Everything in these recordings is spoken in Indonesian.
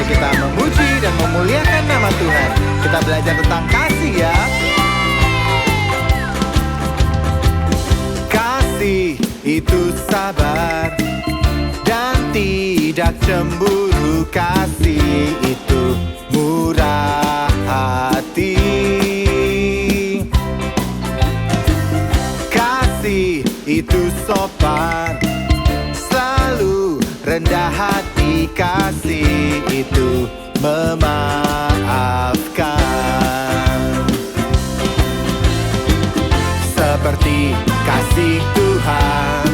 kita memuji dan memuliakan nama Tuhan. Kita belajar tentang kasih ya. Kasih itu sabar dan tidak cemburu. Kasih itu murah hati. Kasih itu sopan, selalu rendah hati. Kasih itu memaafkan. Seperti kasih Tuhan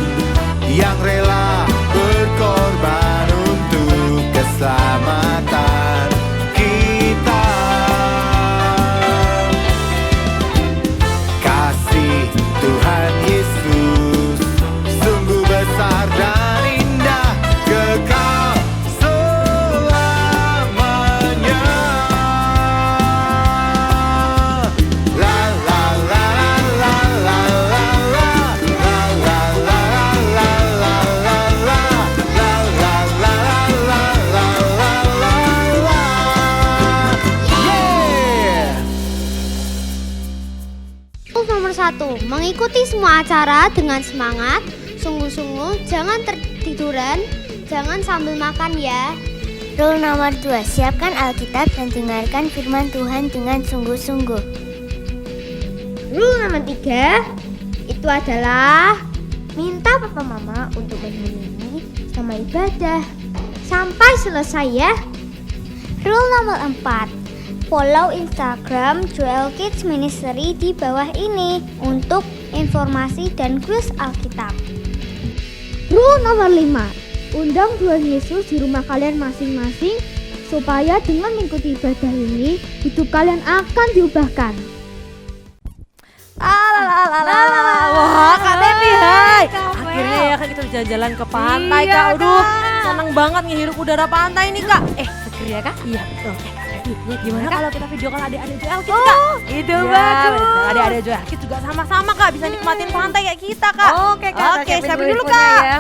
yang rela berkorban untuk keselamatan kita. Kasih Tuhan Yesus sungguh besar dan indah, kekal selamanya. La la la la la la la la la la la la la la la la la la la la. Yeah. Nomor 1, mengikuti semua acara dengan semangat, sungguh-sungguh, jangan tertiduran, jangan sambil makan ya. Rule nomor 2, siapkan Alkitab dan dengarkan firman Tuhan dengan sungguh-sungguh. Rule nomor 3, itu adalah minta papa mama untuk menemani sama ibadah sampai selesai ya. Rule nomor 4, follow Instagram Joel Kids Ministry di bawah ini untuk informasi dan kuis Alkitab. Rule nomor 5, undang Tuhan Yesus di rumah kalian masing-masing supaya dengan mengikuti ibadah ini hidup kalian akan diubahkan. Wah, Kak Tepi, hai. Akhirnya ya Kak, kita jalan-jalan ke pantai, Kak. Aduh, seneng banget ngehirup udara pantai nih, Kak. Seger ya Kak? Iya, betul. Kak Tepi, gimana kalau kita video call adik-adik Joel Kids, Kak? Itu Iya, bagus. betul. Adik-adik Joel Kids juga sama-sama, Kak. Bisa nikmatin pantai kayak kita, Kak. Oke Kak, Oke, siapin siapin dulu, handphonenya Kak. ya.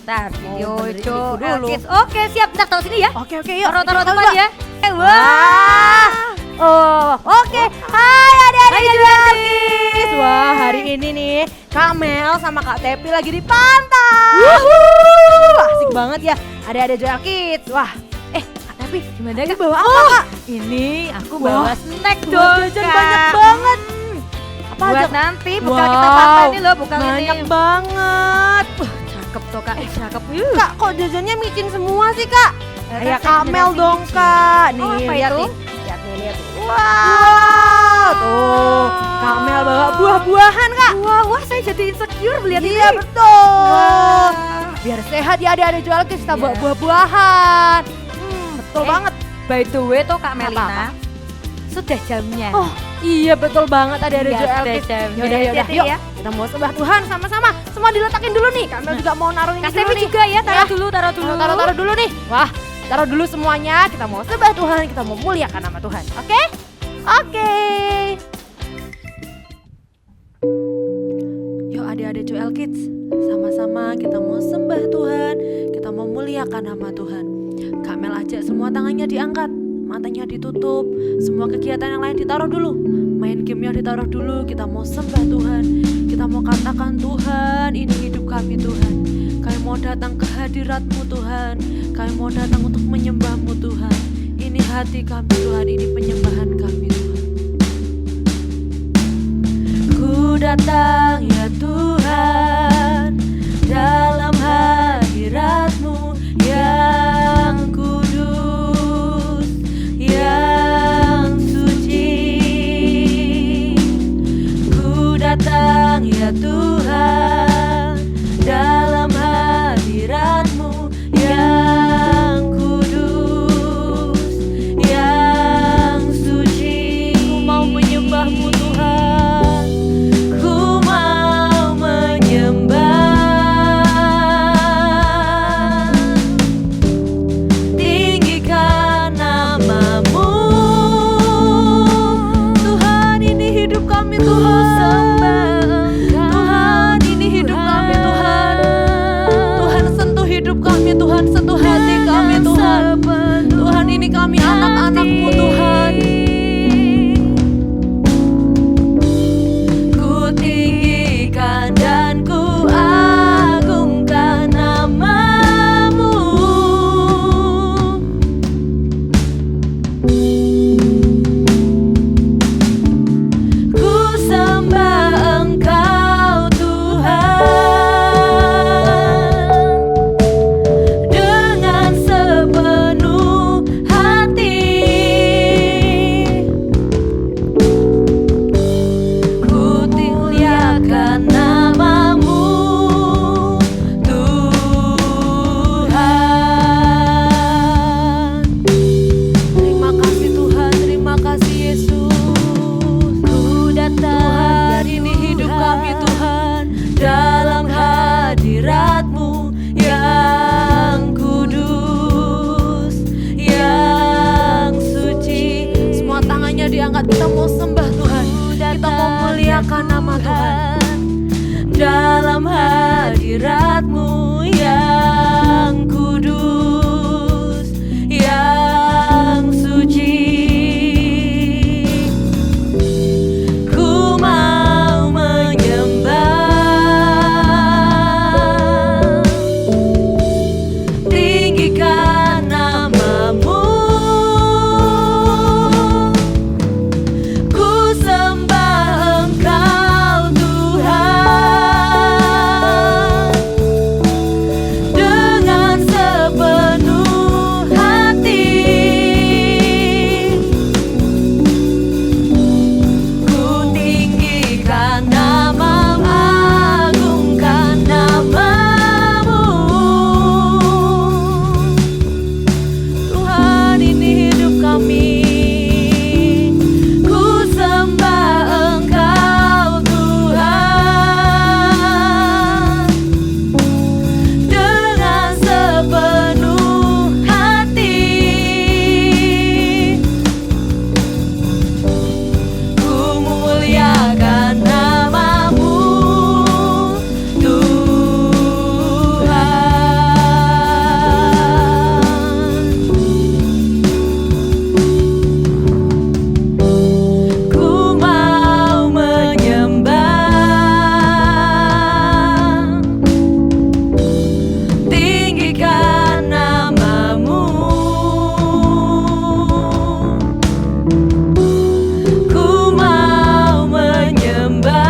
Ntar video benerin itu itu dulu. Kids. Oke siap, ntar taruh sini ya. Oke, yuk. Taruh Kita teman coba. ya. Wah. Oh, oke. Hai adik-adik Joel Kids. Wah, hari ini nih Kak Mel sama Kak Tepi lagi di pantai. Asik banget ya adik-adik Joel Kids. Wah, Kak Tepi gimana Kak? Bawa apa Kak? Ini aku Wah, bawa snack Buat dong jajan Kak. banyak banget. Apa Buat aja? nanti bekal kita pantai nih loh, bekal banyak ini. banget. Cakep tuh Kak, cakep. Kak, kok jajannya micin semua sih Kak? Kayak Kak, Kamel ini dong micin. Kak. Nih, Oh, apa lihat itu? nih. Lihat. Wow, tuh. Kamel bawa buah-buahan Kak. Wah, saya jadi insecure melihat ini. Iya betul. Wah. Biar sehat ya adik-adik Joel Kids, kita bawa Iya. buah-buahan. Betul banget. By the way tuh Kak Apa-apa? Melina, sudah jamnya. Oh, iya betul banget adik-adik Iya, Joel sudah Kids. jamnya. Yaudah, Hati-hati yuk. ya. Kita mau sembah Tuhan sama-sama. Semua diletakin dulu nih. Kamel juga mau naruh ini Kak dulu Tepi nih. juga ya, taruh Ya. dulu. Taruh dulu nih. Wah, taruh dulu semuanya. Kita mau sembah Tuhan, kita mau muliakan nama Tuhan. Oke? Oke. Yuk adik-adik Joel Kids, sama-sama kita mau sembah Tuhan, kita mau muliakan nama Tuhan. Kak Mel ajak semua tangannya diangkat, matanya ditutup, semua kegiatan yang lain ditaruh dulu. Main gamenya ditaruh dulu, kita mau sembah Tuhan. Kita mau katakan Tuhan, ini hidup kami Tuhan. Kami mau datang ke hadirat-Mu Tuhan. Kami mau datang untuk menyembah-Mu Tuhan. Ini hati kami Tuhan, ini penyembahan kami Tuhan. Ku datang ya Tuhan dalam hadirat-Mu yang kudus, yang suci. Ku datang ya Tuhan dalam hadirat-Mu yang kudus, yang suci. Ku mau menyembah-Mu Tuhan, ku mau menyembah. Tinggikan nama-Mu Tuhan, ini hidup kami Tuhan. Tuhan hadirat-Mu yang kudus, yang suci. Ku mau menyembah, tinggikan nama-Mu. Ku sembah Engkau Tuhan dengan sepenuh hati. Ku tinggikan nama-Mu, agungkan nama-Mu. Tuhan, ini hidup kami. Ku sembah Engkau Tuhan dengan sepenuh hati. Ku muliakan nama-Mu Tuhan. Ku mau menyembah, tinggikan nama-Mu. Ku mau menyembah,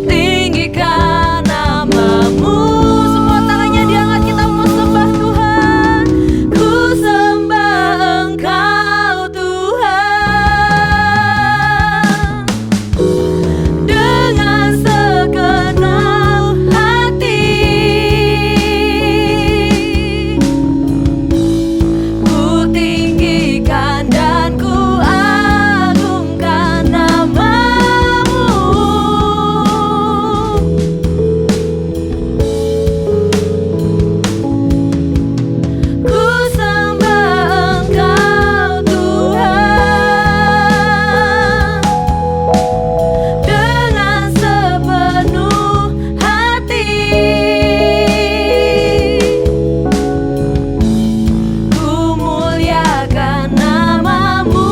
tinggikan nama-Mu. Semua tangannya diangkat, kita mau sembah Tuhan. Ku sembah Engkau Tuhan dengan segenap hati. Ku tinggikan dan ku agungkan nama-Mu. Ku sembah Engkau Tuhan dengan sepenuh hati. Ku muliakan nama-Mu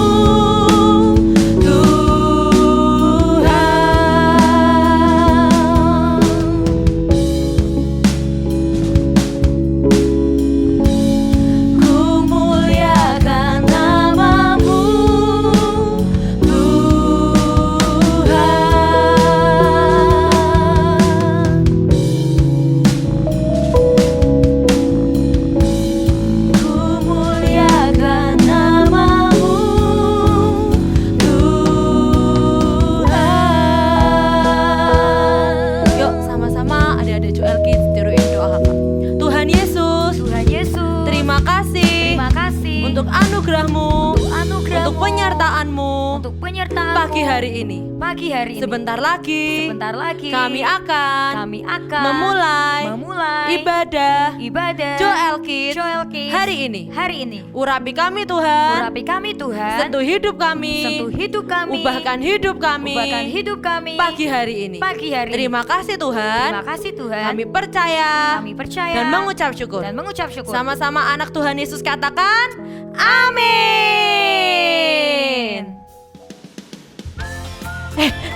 Tuhan. Ku muliakan nama-Mu Tuhan. Ku muliakan nama-Mu Tuhan. Yuk sama-sama adik-adik Joel Kids tiruin doa Kakak. Tuhan Yesus, Tuhan Yesus, terima kasih terima kasih untuk anugerah-Mu, untuk penyertaan-Mu untuk penyertaan pagi hari ini. pagi hari ini. Sebentar lagi Sebentar lagi kami akan memulai ibadah Joel Kids hari ini. Urapi kami Tuhan, Urapi kami Tuhan, sentuh hidup kami, sentuh hidup kami, ubahkan hidup kami, pagi hari ini. Pagi hari ini. Terima kasih Tuhan, Terima kasih Tuhan. kami percaya Kami percaya dan mengucap syukur. syukur. Sama-sama anak Tuhan Yesus katakan amin.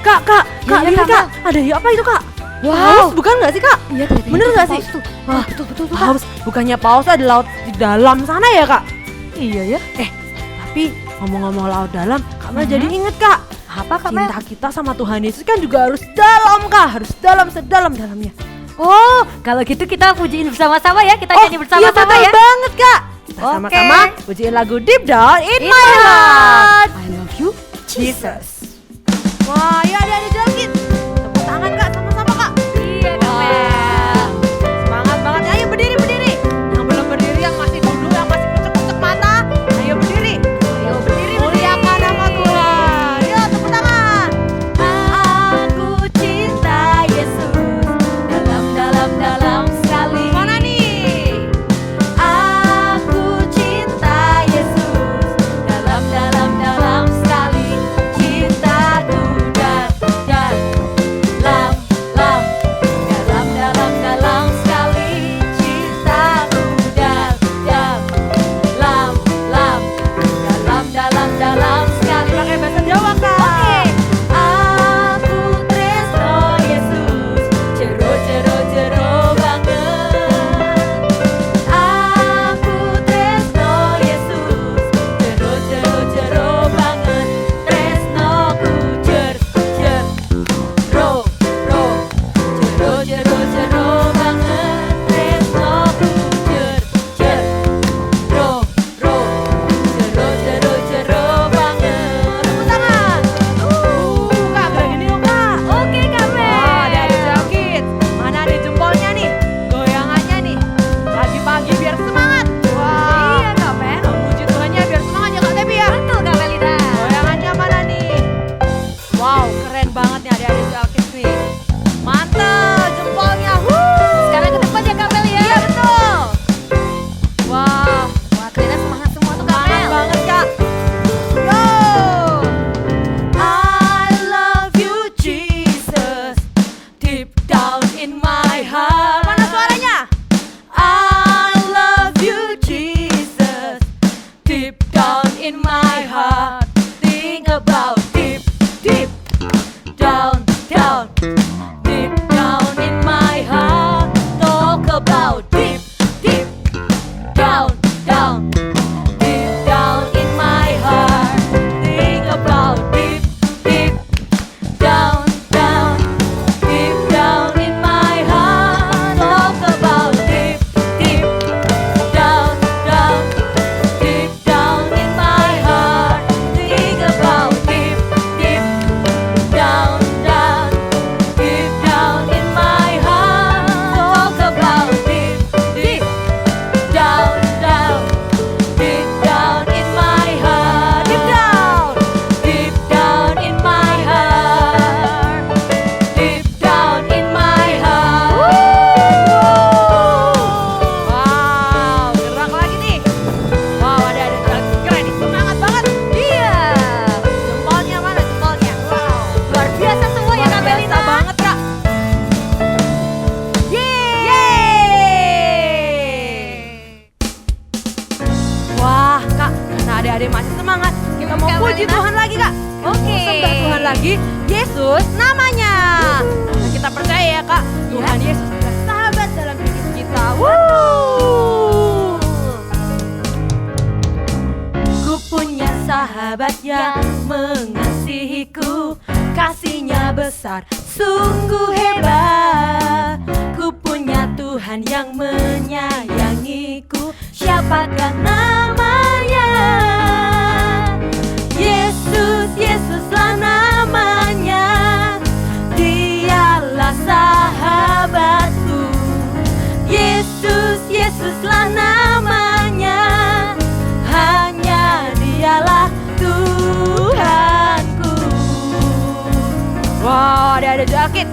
Kak, Ya, lihat Kak, Kak, ada hiu apa itu Kak? Wow. Paus bukan nggak sih Kak? Iya, ternyata Bener itu nggak paus sih? tuh. Wah, Betul Kak. paus, bukannya paus ada laut di dalam sana ya Kak? Iya ya. Tapi ngomong-ngomong laut dalam, Kak Mel jadi inget Kak. Apa Kak Mel? Cinta kita sama Tuhan Yesus kan juga harus dalam Kak, harus dalam sedalam-dalamnya. Oh, kalau gitu kita pujiin bersama-sama ya. Kita nyanyi iya bersama-sama betul ya. banget Kak. Kita Oke. sama-sama pujiin lagu Deep Down in In My my Heart. I love you, Jesus. Wah, ya ada Joel Kids. Tepuk tangan Kak, sama-sama Kak. Iya Kak Mel. Wah, semangat banget. Ayo berdiri, berdiri. Yang belum berdiri, yang masih duduk, yang masih kucek-kucek mata, ayo berdiri. Ayo berdiri. Muliakan nama Tuhan. Yuk, tepuk tangan. Aku cinta Yesus dalam sekali. Mana nih? Aku cinta Yesus dalam sekali. Cintaku dan lagi, Yesus namanya. Nah, kita percaya ya Kak, Tuhan Yesus adalah sahabat dalam hidup kita. Ku punya sahabat yang mengasihiku, kasihnya besar, sungguh hebat. Ku punya Tuhan yang menyayangiku, siapakah namanya? Yesus, Yesuslah namanya. Dialah sahabatku. Yesus, Yesuslah namanya. Hanya Dialah Tuhanku. Wow, ada Joel.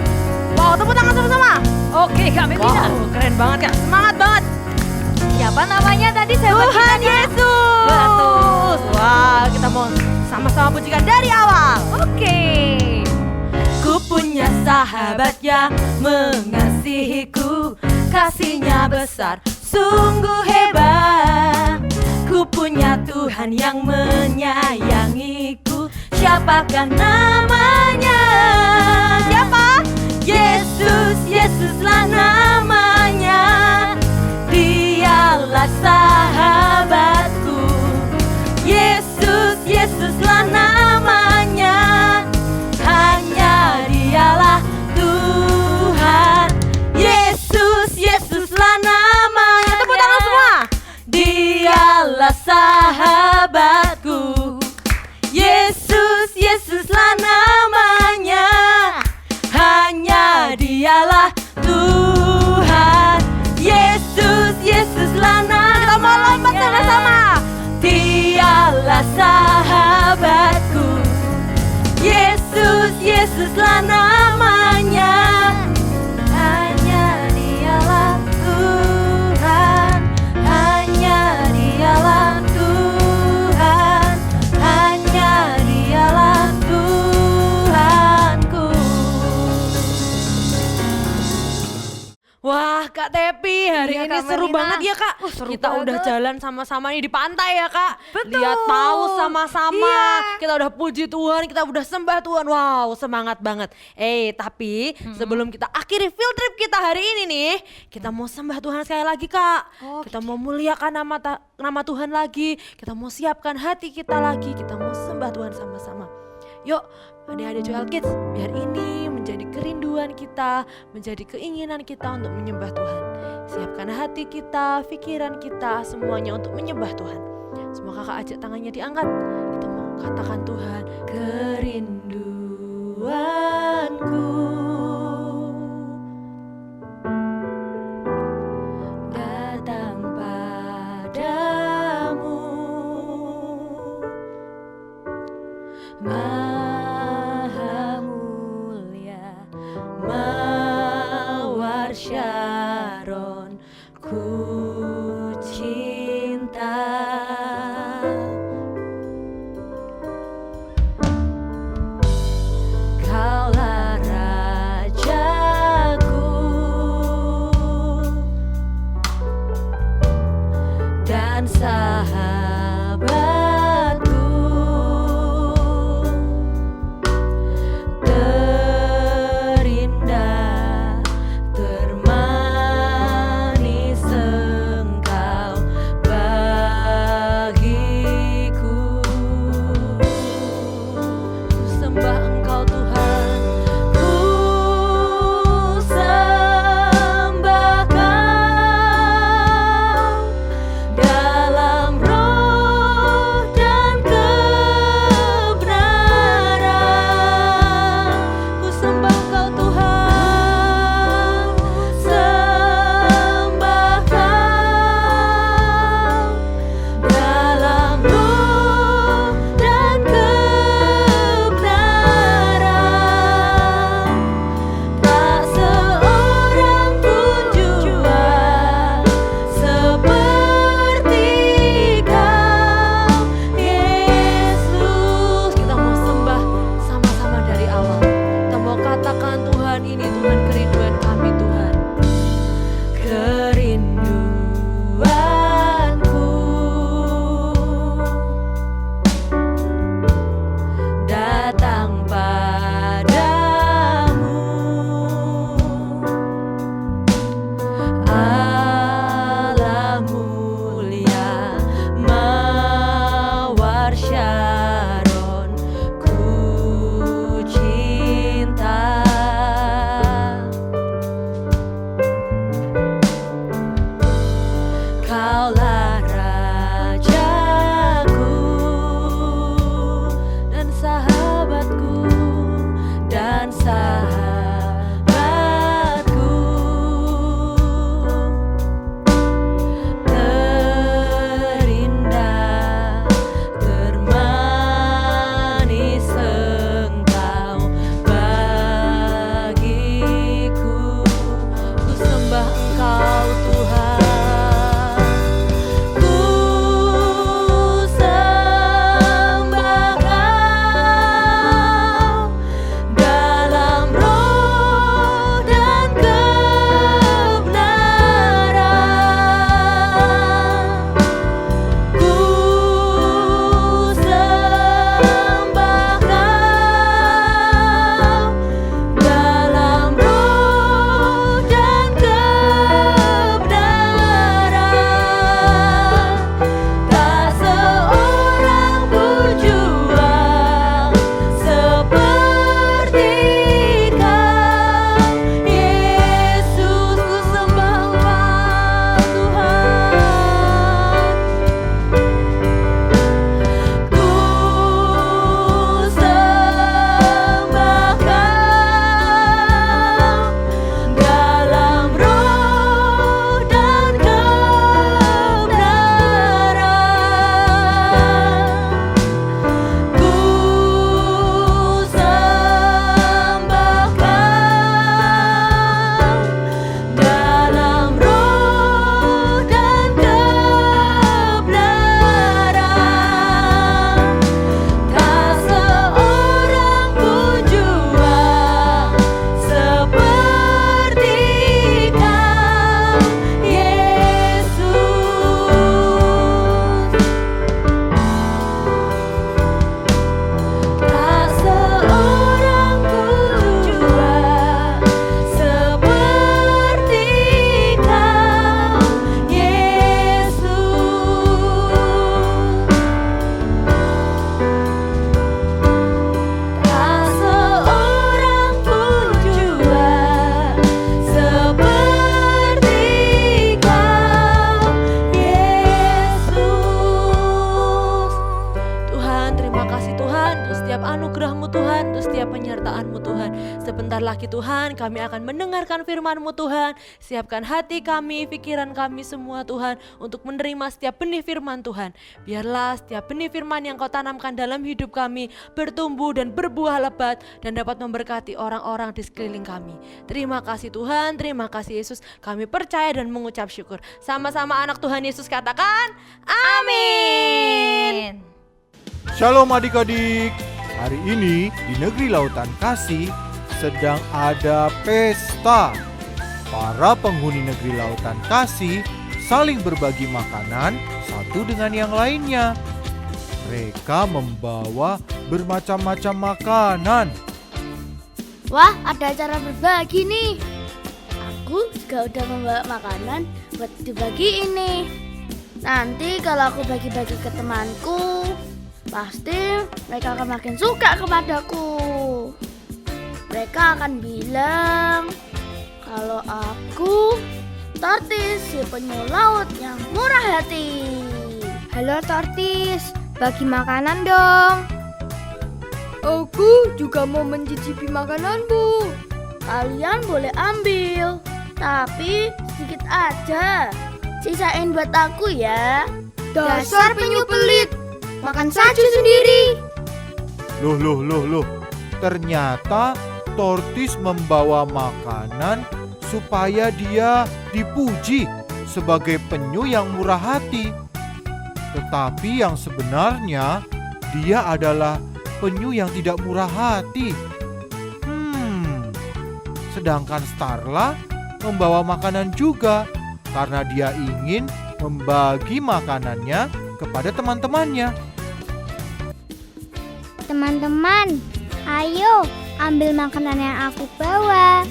Wow, tepuk tangan sama-sama. Oke, Kak Melina. Wow, keren banget Kak, semangat banget. Siapa namanya tadi sahabat Tuhan kita, Kak? Yesus. Betul. Wah, kita mau sama-sama pujikan dari awal. Oke. Ku punya sahabat yang mengasihiku, kasihnya besar, sungguh hebat. Ku punya Tuhan yang menyayangiku, siapakah namanya? Siapa? Yesus, Yesuslah namanya. Dialah sahabatku. Yesus, Yesuslah namanya. Hanya Dialah Tuhan. Yesus, Yesuslah namanya. Tepuk tangan semua. Dialah sahabatku. Yesus, Yesuslah namanya. Hanya Dialah Tuhan. Yesus, Yesuslah namanya. Kita mau lompat sama-sama. Dialah sahabatku. Yesus, Yesuslah namanya. Hanya Dialah Tuhan. Hanya Dialah Tuhan. Hanya Dialah Tuhanku. Wah Kak Tepi, hari Iya, ini Kak seru Melina. banget ya Kak. Seru Kita banget. udah jalan sama-sama nih di pantai ya Kak. Betul. Lihat paus sama-sama. Iya. Kita udah puji Tuhan, kita udah sembah Tuhan. Wow, semangat banget. Tapi sebelum kita akhiri field trip kita hari ini nih, kita mau sembah Tuhan sekali lagi Kak. Kita mau muliakan nama Tuhan lagi. Kita mau siapkan hati kita lagi. Kita mau sembah Tuhan sama-sama. Yuk, adik-adik Joel Kids, biar ini menjadi kerinduan kita, menjadi keinginan kita untuk menyembah Tuhan. Siapkan hati kita, pikiran kita, semuanya untuk menyembah Tuhan. Semua kakak ajak tangannya diangkat. Kita mau katakan Tuhan, kerinduanku datang padamu. Maha mulia, mawar Syaron, ku cinta. setiap penyertaan-Mu Tuhan. Sebentar lagi Tuhan kami akan mendengarkan firman-Mu Tuhan. Siapkan hati kami, pikiran kami semua Tuhan untuk menerima setiap benih firman Tuhan. Biarlah setiap benih firman yang Kau tanamkan dalam hidup kami bertumbuh dan berbuah lebat dan dapat memberkati orang-orang di sekeliling kami. Terima kasih Tuhan, terima kasih Yesus. Kami percaya dan mengucap syukur. Sama-sama anak Tuhan Yesus katakan amin. Shalom adik-adik. Hari ini di Negeri Lautan Kasih sedang ada pesta. Para penghuni Negeri Lautan Kasih saling berbagi makanan satu dengan yang lainnya. Mereka membawa bermacam-macam makanan. Wah, ada acara berbagi nih. Aku juga udah membawa makanan buat dibagiin nih. Nanti kalau aku bagi-bagi ke temanku, pasti mereka akan makin suka kepadaku. Mereka akan bilang kalau aku Tortis, si penyu laut yang murah hati. Halo Tortis, bagi makanan dong. Aku juga mau mencicipi makananmu. Kalian boleh ambil, tapi sedikit aja. Sisain buat aku ya. Dasar penyu pelit, makan saja sendiri. Loh. Ternyata Tortis membawa makanan supaya dia dipuji sebagai penyu yang murah hati. Tetapi yang sebenarnya dia adalah penyu yang tidak murah hati. Sedangkan Starla membawa makanan juga karena dia ingin membagi makanannya kepada teman-temannya. Teman-teman, ayo ambil makanan yang aku bawa.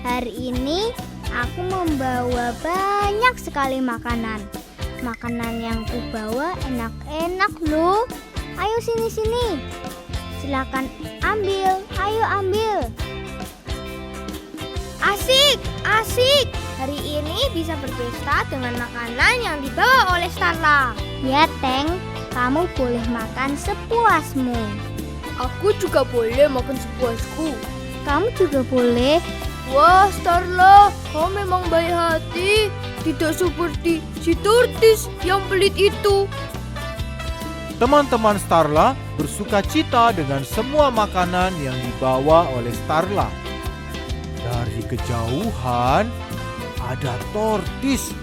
Hari ini aku membawa banyak sekali makanan. Makanan yang ku bawa enak-enak loh. Ayo sini. Silakan ambil, ayo ambil. Asik. Hari ini bisa berpesta dengan makanan yang dibawa oleh Starla. Ya, Teng, kamu boleh makan sepuasmu. Aku juga boleh makan sepuasku. Kamu juga boleh. Wah, Starla, kau memang baik hati. Tidak seperti si Tortis yang pelit itu. Teman-teman Starla bersuka cita dengan semua makanan yang dibawa oleh Starla. Dari kejauhan ada Tortis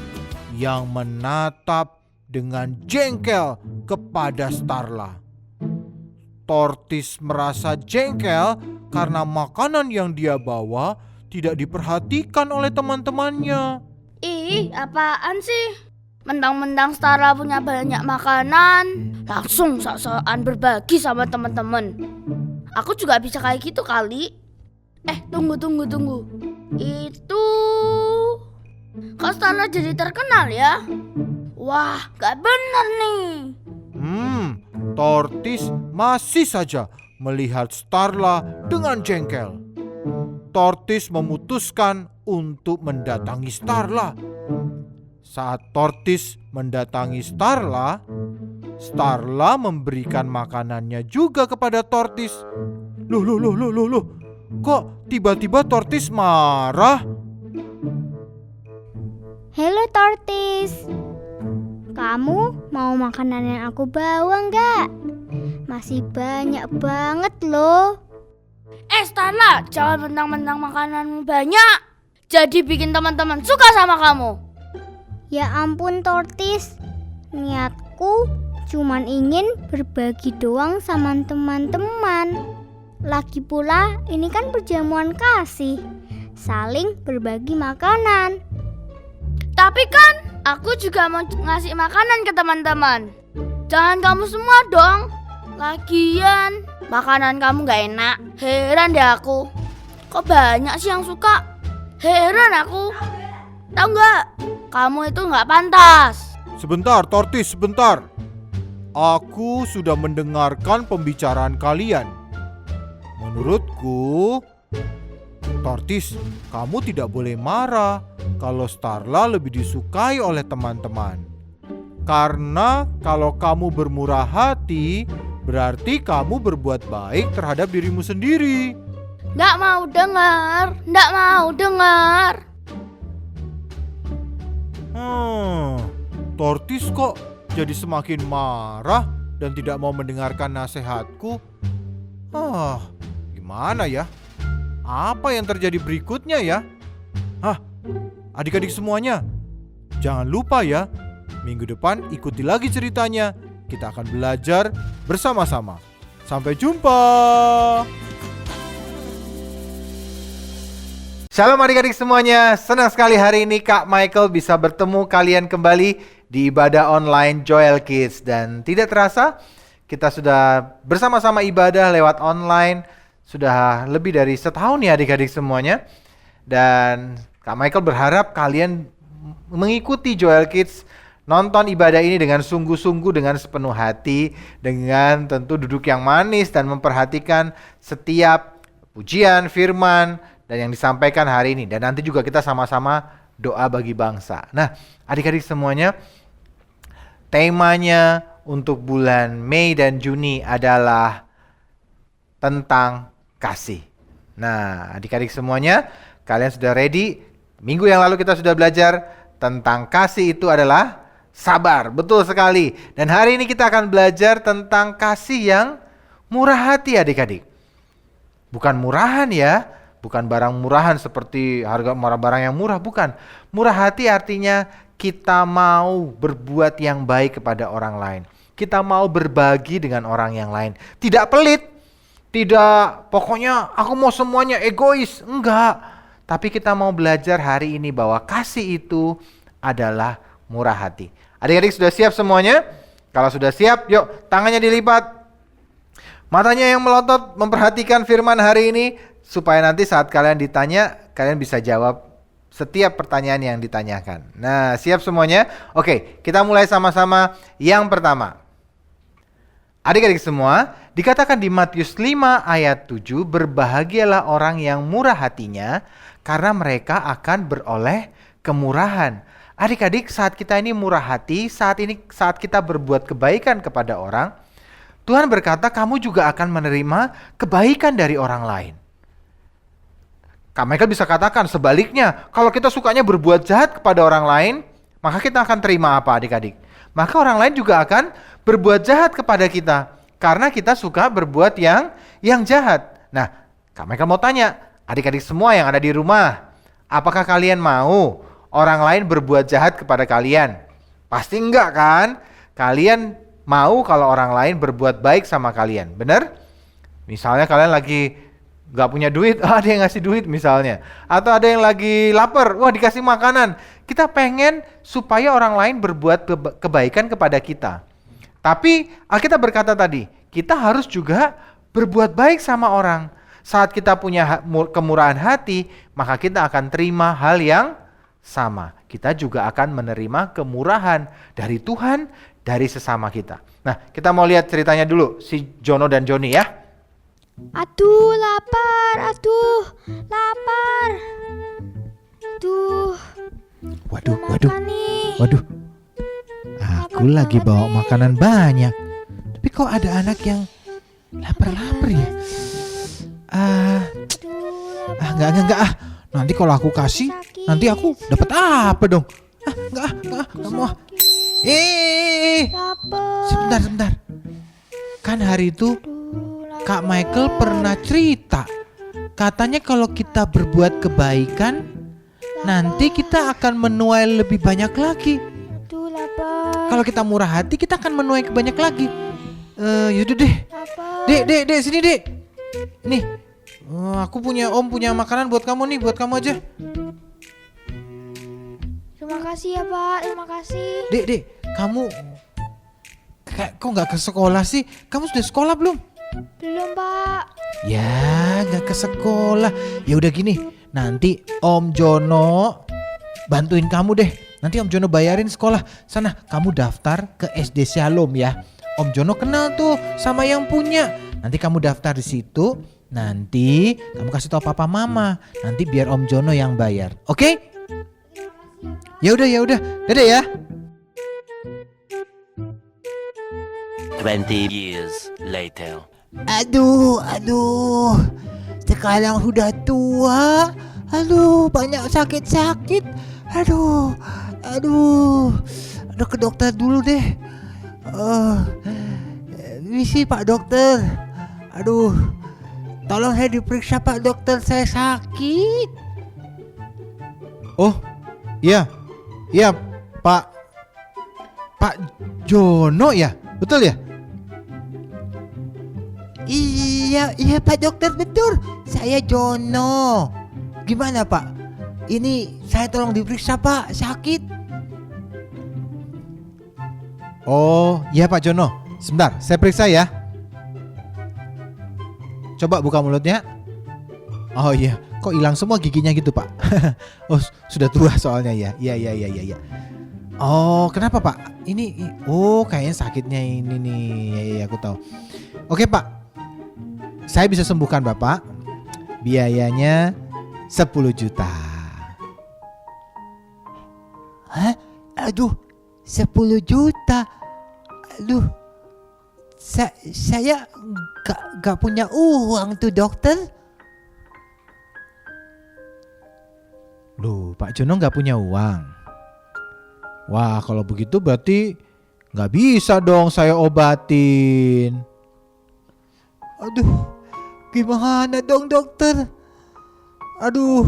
yang menatap dengan jengkel kepada Starla. Tortis merasa jengkel karena makanan yang dia bawa tidak diperhatikan oleh teman-temannya. Ih, apaan sih? Mentang-mentang Starla punya banyak makanan, langsung sok-sokan berbagi sama teman-teman. Aku juga bisa kayak gitu kali. Tunggu. Itu kok Starla jadi terkenal ya? Wah, gak bener nih. Tortis masih saja melihat Starla dengan jengkel. Tortis memutuskan untuk mendatangi Starla. Saat Tortis mendatangi Starla, Starla memberikan makanannya juga kepada Tortis. Loh, kok tiba-tiba Tortis marah? Halo Tortis, kamu mau makanan yang aku bawa nggak? Masih banyak banget loh. Starla, jangan mentang-mentang makananmu banyak, jadi bikin teman-teman suka sama kamu. Ya ampun Tortis, niatku cuman ingin berbagi doang sama teman-teman. Lagi pula ini kan perjamuan kasih, saling berbagi makanan. Tapi kan aku juga mau ngasih makanan ke teman-teman. Jangan kamu semua dong. Lagian makanan kamu gak enak. Heran deh aku. Kok banyak sih yang suka? Heran aku. Tahu gak? Kamu itu gak pantas. Sebentar, Tortis, sebentar. Aku sudah mendengarkan pembicaraan kalian. Menurutku, Tortis, kamu tidak boleh marah kalau Starla lebih disukai oleh teman-teman. Karena kalau kamu bermurah hati, berarti kamu berbuat baik terhadap dirimu sendiri. Nggak mau dengar, nggak mau dengar. Tortis kok jadi semakin marah dan tidak mau mendengarkan nasihatku. Gimana ya? Apa yang terjadi berikutnya ya? Adik-adik semuanya, jangan lupa ya, minggu depan ikuti lagi ceritanya. Kita akan belajar bersama-sama. Sampai jumpa. Shalom adik-adik semuanya, senang sekali hari ini Kak Michael bisa bertemu kalian kembali di ibadah online Joel Kids. Dan tidak terasa, kita sudah bersama-sama ibadah lewat online, sudah lebih dari setahun ya adik-adik semuanya. Dan Kak Michael berharap kalian mengikuti Joel Kids, nonton ibadah ini dengan sungguh-sungguh, dengan sepenuh hati, dengan tentu duduk yang manis dan memperhatikan setiap pujian, firman, dan yang disampaikan hari ini. Dan nanti juga kita sama-sama doa bagi bangsa. Nah, adik-adik semuanya, temanya untuk bulan Mei dan Juni adalah tentang kasih. Nah, adik-adik semuanya, kalian sudah ready? Minggu yang lalu kita sudah belajar tentang kasih itu adalah sabar. Betul sekali. Dan hari ini kita akan belajar tentang kasih yang murah hati adik-adik. Bukan murahan ya. Bukan barang murahan seperti harga barang yang murah. Bukan. Murah hati artinya kita mau berbuat yang baik kepada orang lain. Kita mau berbagi dengan orang yang lain. Tidak pelit. Tidak pokoknya aku mau semuanya egois. Enggak. Tapi kita mau belajar hari ini bahwa kasih itu adalah murah hati. Adik-adik sudah siap semuanya? Kalau sudah siap, yuk tangannya dilipat. Matanya yang melotot memperhatikan firman hari ini. Supaya nanti saat kalian ditanya, kalian bisa jawab setiap pertanyaan yang ditanyakan. Nah, siap semuanya? Oke, kita mulai sama-sama. Yang pertama, adik-adik semua, dikatakan di Matius 5 ayat 7, berbahagialah orang yang murah hatinya, karena mereka akan beroleh kemurahan. Adik-adik, saat kita ini murah hati, saat kita berbuat kebaikan kepada orang, Tuhan berkata kamu juga akan menerima kebaikan dari orang lain. Kak Michael bisa katakan sebaliknya, kalau kita sukanya berbuat jahat kepada orang lain, maka kita akan terima apa adik-adik? Maka orang lain juga akan berbuat jahat kepada kita, karena kita suka berbuat yang jahat. Nah, Kak Michael mau tanya, adik-adik semua yang ada di rumah, apakah kalian mau orang lain berbuat jahat kepada kalian? Pasti enggak kan? Kalian mau kalau orang lain berbuat baik sama kalian, benar? Misalnya kalian lagi gak punya duit, ada yang ngasih duit misalnya. Atau ada yang lagi lapar, wah dikasih makanan. Kita pengen supaya orang lain berbuat kebaikan kepada kita. Tapi Alkitab berkata tadi, kita harus juga berbuat baik sama orang. Saat kita punya kemurahan hati, maka kita akan terima hal yang sama. Kita juga akan menerima kemurahan dari Tuhan, dari sesama kita. Nah, kita mau lihat ceritanya dulu, si Jono dan Joni ya. Aduh, lapar. Aduh. Waduh. Aku lagi bawa makanan banyak. Tapi kok ada anak yang lapar ya? Enggak. Nanti kalau aku kasih, nanti aku dapat apa dong? Enggak mau. Sebentar. Kan hari itu Kak Michael pernah cerita. Katanya kalau kita berbuat kebaikan, nanti kita akan menuai lebih banyak lagi. Kalau kita murah hati, kita akan menuai banyak lagi. Yaudah deh. Dek, sini dek. Nih, aku punya makanan buat kamu nih, buat kamu aja. Terima kasih ya Pak, terima kasih. Dek, kamu kok nggak ke sekolah sih? Kamu sudah sekolah belum? Belum Pak. Ya, nggak ke sekolah. Ya udah gini, nanti Om Jono bantuin kamu deh. Nanti Om Jono bayarin sekolah. Sana kamu daftar ke SD Shalom ya. Om Jono kenal tuh sama yang punya. Nanti kamu daftar di situ. Nanti kamu kasih tahu papa mama. Nanti biar Om Jono yang bayar. Oke? Ya udah. Dadah ya. 20 years later. Aduh. Sekarang sudah tua. Aduh, banyak sakit-sakit. Aduh, ke dokter dulu deh. Misi Pak Dokter. Aduh, tolong saya diperiksa Pak Dokter, saya sakit. Oh, iya Pak Jono ya, betul ya? Iya Pak Dokter, betul. Saya Jono. Gimana Pak? Ini saya tolong diperiksa Pak, sakit. Oh, iya Pak Jono. Sebentar, saya periksa ya. Coba buka mulutnya. Oh iya, kok hilang semua giginya gitu Pak? Oh, sudah tua soalnya ya. Iya. Oh, kenapa Pak? Kayaknya sakitnya ini nih. Ya, aku tahu. Oke Pak, saya bisa sembuhkan Bapak. Biayanya 10 juta. Hah? Aduh, 10 juta. Aduh, saya gak punya uang tuh dokter. Loh, Pak Jono gak punya uang. Wah, kalau begitu berarti gak bisa dong saya obatin. Aduh, gimana dong dokter? Aduh,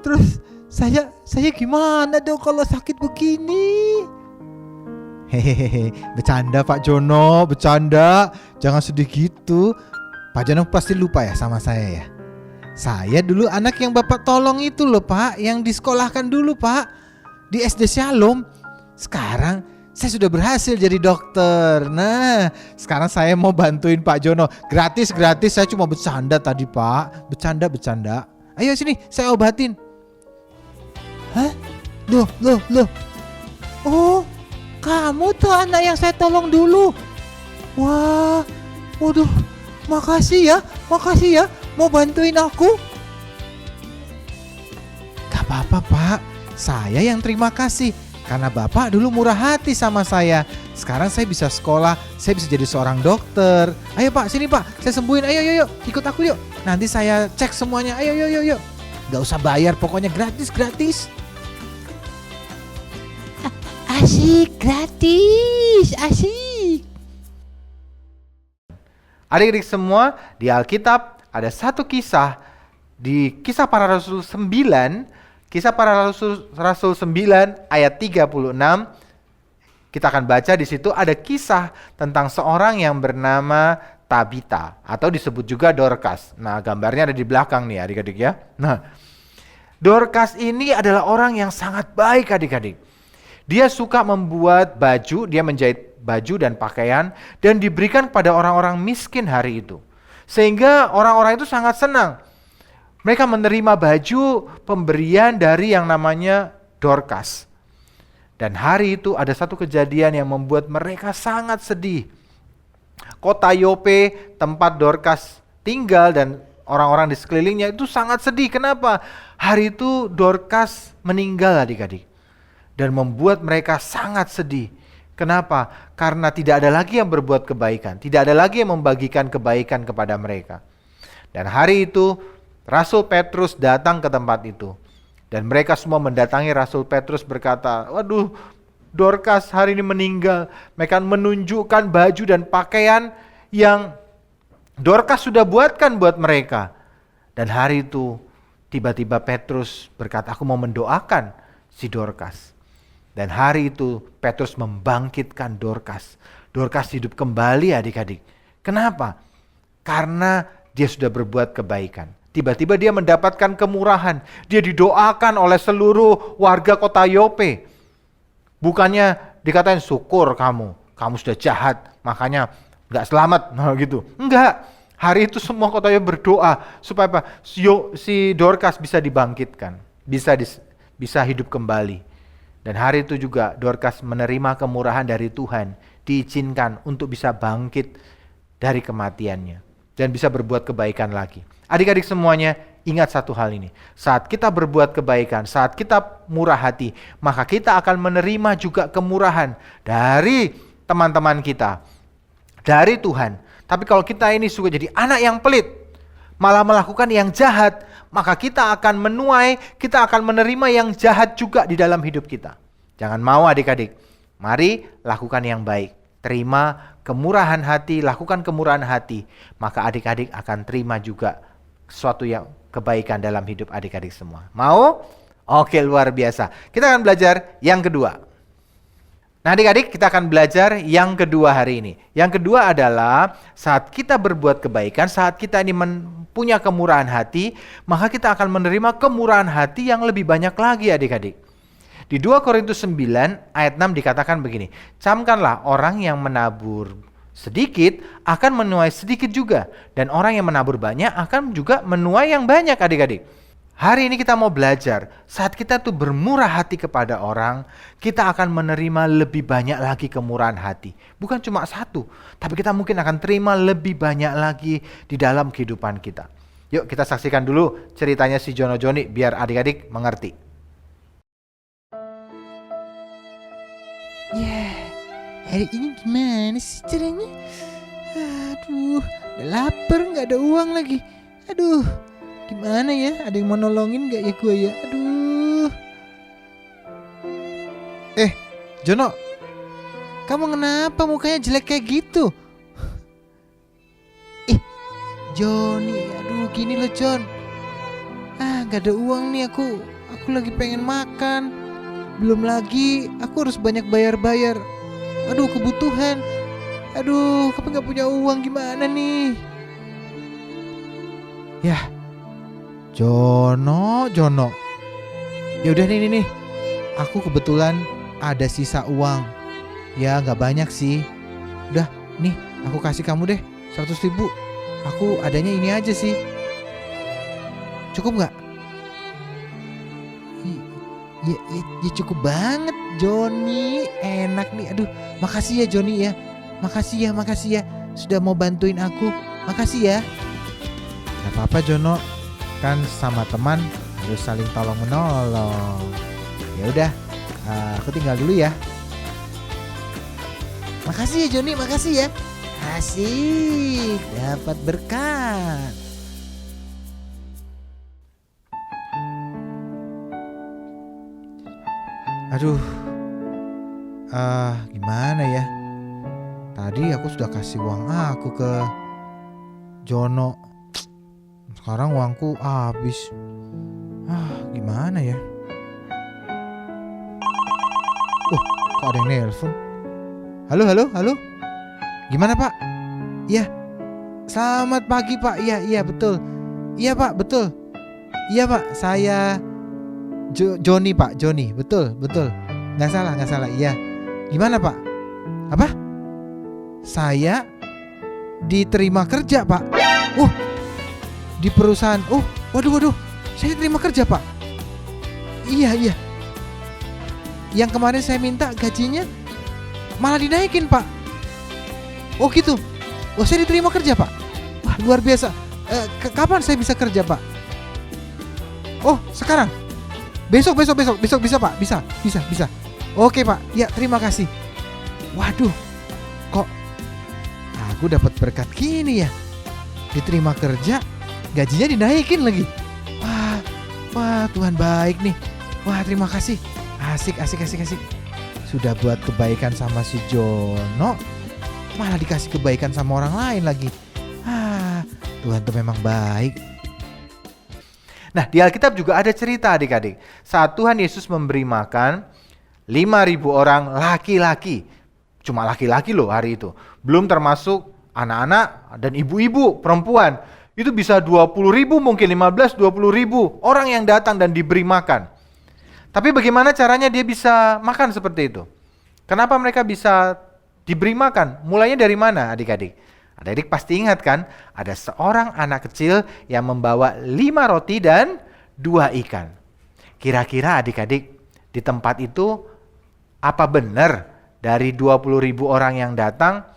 terus saya gimana dong kalau sakit begini? Hehehe, bercanda Pak Jono, bercanda. Jangan sedih gitu. Pak Jono pasti lupa ya sama saya ya. Saya dulu anak yang Bapak tolong itu loh Pak, yang disekolahkan dulu Pak, di SD Shalom. Sekarang saya sudah berhasil jadi dokter. Nah, sekarang saya mau bantuin Pak Jono. Gratis, saya cuma bercanda tadi Pak. Bercanda. Ayo sini, saya obatin. Hah? Loh. Oh, kamu tuh anak yang saya tolong dulu. Wah, waduh, makasih ya, mau bantuin aku. Gak apa-apa Pak, saya yang terima kasih. Karena Bapak dulu murah hati sama saya. Sekarang saya bisa sekolah, saya bisa jadi seorang dokter. Ayo Pak, sini Pak, saya sembuhin. Ayo, ikut aku yuk. Nanti saya cek semuanya, ayo. Gak usah bayar, pokoknya gratis. Asik, gratis, asik. Adik-adik semua, di Alkitab ada satu kisah di Kisah Para Rasul 9, Kisah Para Rasul 9 ayat 36. Kita akan baca di situ ada kisah tentang seorang yang bernama Tabita atau disebut juga Dorcas. Nah, gambarnya ada di belakang nih adik-adik ya. Nah, Dorcas ini adalah orang yang sangat baik adik-adik. Dia suka membuat baju, dia menjahit baju dan pakaian dan diberikan kepada orang-orang miskin hari itu. Sehingga orang-orang itu sangat senang. Mereka menerima baju pemberian dari yang namanya Dorcas. Dan hari itu ada satu kejadian yang membuat mereka sangat sedih. Kota Yope, tempat Dorcas tinggal dan orang-orang di sekelilingnya itu sangat sedih. Kenapa? Hari itu Dorcas meninggal adik-adik. Dan membuat mereka sangat sedih. Kenapa? Karena tidak ada lagi yang berbuat kebaikan. Tidak ada lagi yang membagikan kebaikan kepada mereka. Dan hari itu Rasul Petrus datang ke tempat itu. Dan mereka semua mendatangi Rasul Petrus berkata, waduh, Dorcas hari ini meninggal. Mereka menunjukkan baju dan pakaian yang Dorcas sudah buatkan buat mereka. Dan hari itu tiba-tiba Petrus berkata, aku mau mendoakan si Dorcas. Dan hari itu Petrus membangkitkan Dorcas. Dorcas hidup kembali adik-adik. Kenapa? Karena dia sudah berbuat kebaikan. Tiba-tiba dia mendapatkan kemurahan. Dia didoakan oleh seluruh warga kota Yope. Bukannya dikatain syukur kamu sudah jahat, makanya gak selamat. Nah gitu. Enggak. Hari itu semua kota Yope berdoa supaya apa? Si Dorcas bisa dibangkitkan. Bisa hidup kembali. Dan hari itu juga Dorcas menerima kemurahan dari Tuhan, diizinkan untuk bisa bangkit dari kematiannya dan bisa berbuat kebaikan lagi. Adik-adik semuanya, ingat satu hal ini. Saat kita berbuat kebaikan, saat kita murah hati, maka kita akan menerima juga kemurahan dari teman-teman kita, dari Tuhan. Tapi kalau kita ini suka jadi anak yang pelit, malah melakukan yang jahat, maka kita akan menuai, kita akan menerima yang jahat juga di dalam hidup kita. Jangan mau adik-adik, mari lakukan yang baik. Terima kemurahan hati, lakukan kemurahan hati, maka adik-adik akan terima juga sesuatu yang kebaikan dalam hidup adik-adik semua. Mau? Oke, luar biasa. Kita akan belajar yang kedua. Nah adik-adik, kita akan belajar yang kedua hari ini. Yang kedua adalah saat kita berbuat kebaikan, saat kita ini punya kemurahan hati, maka kita akan menerima kemurahan hati yang lebih banyak lagi adik-adik. Di 2 Korintus 9 ayat 6 dikatakan begini, camkanlah orang yang menabur sedikit akan menuai sedikit juga, dan orang yang menabur banyak akan juga menuai yang banyak adik-adik. Hari ini kita mau belajar, saat kita tuh bermurah hati kepada orang, kita akan menerima lebih banyak lagi kemurahan hati. Bukan cuma satu, tapi kita mungkin akan terima lebih banyak lagi di dalam kehidupan kita. Yuk kita saksikan dulu ceritanya si Jono Joni biar adik-adik mengerti. Hari ini gimana sih caranya? Aduh, udah lapar, gak ada uang lagi. Aduh, gimana ya? Ada yang mau nolongin gak ya gue ya? Aduh. Jono, kamu kenapa mukanya jelek kayak gitu? Joni, aduh gini loh John. Gak ada uang nih aku lagi pengen makan. Belum lagi aku harus banyak bayar-bayar. Aduh kebutuhan. Aduh, kamu gak punya uang gimana nih? Yah, Jono. Ya udah nih. Aku kebetulan ada sisa uang. Ya gak banyak sih. Udah, nih aku kasih kamu deh 100.000. Aku adanya ini aja sih. Cukup gak? Ya cukup banget Joni. Enak nih. Aduh, makasih ya Joni ya. Makasih ya sudah mau bantuin aku. Makasih ya. Gak apa-apa Jono, kan sama teman harus saling tolong menolong. Ya udah, aku tinggal dulu ya. Makasih ya Joni, makasih ya. Asik, dapat berkat. Aduh, gimana ya? Tadi aku sudah kasih uang aku ke Jono. Sekarang uangku habis. Gimana ya? Kok ada yang nelpon? Halo? Gimana Pak? Iya. Selamat pagi Pak. Iya betul. Iya Pak, betul. Iya Pak, saya Joni Pak, Joni. Betul. Nggak salah. Iya. Gimana Pak? Apa? Saya diterima kerja Pak. Di perusahaan. Waduh. Saya terima kerja Pak. Iya. Yang kemarin saya minta gajinya malah dinaikin Pak. Oh gitu. Saya diterima kerja Pak. Wah luar biasa. Kapan saya bisa kerja Pak? Sekarang. Besok bisa Pak. Bisa. Oke Pak. Ya terima kasih. Waduh. Kok aku dapat berkat gini ya? Diterima kerja, gajinya dinaikin lagi. Wah Tuhan baik nih. Wah terima kasih. Asik. Sudah buat kebaikan sama si Jono, malah dikasih kebaikan sama orang lain lagi. Tuhan tuh memang baik. Nah di Alkitab juga ada cerita adik-adik. Saat Tuhan Yesus memberi makan 5.000 orang laki-laki. Cuma laki-laki loh hari itu. Belum termasuk anak-anak dan ibu-ibu perempuan. Itu bisa 20.000 mungkin 15-20.000 orang yang datang dan diberi makan. Tapi bagaimana caranya dia bisa makan seperti itu? Kenapa mereka bisa diberi makan? Mulainya dari mana adik-adik? Adik-adik pasti ingat kan? Ada seorang anak kecil yang membawa 5 roti dan 2 ikan. Kira-kira adik-adik di tempat itu apa benar dari 20.000 orang yang datang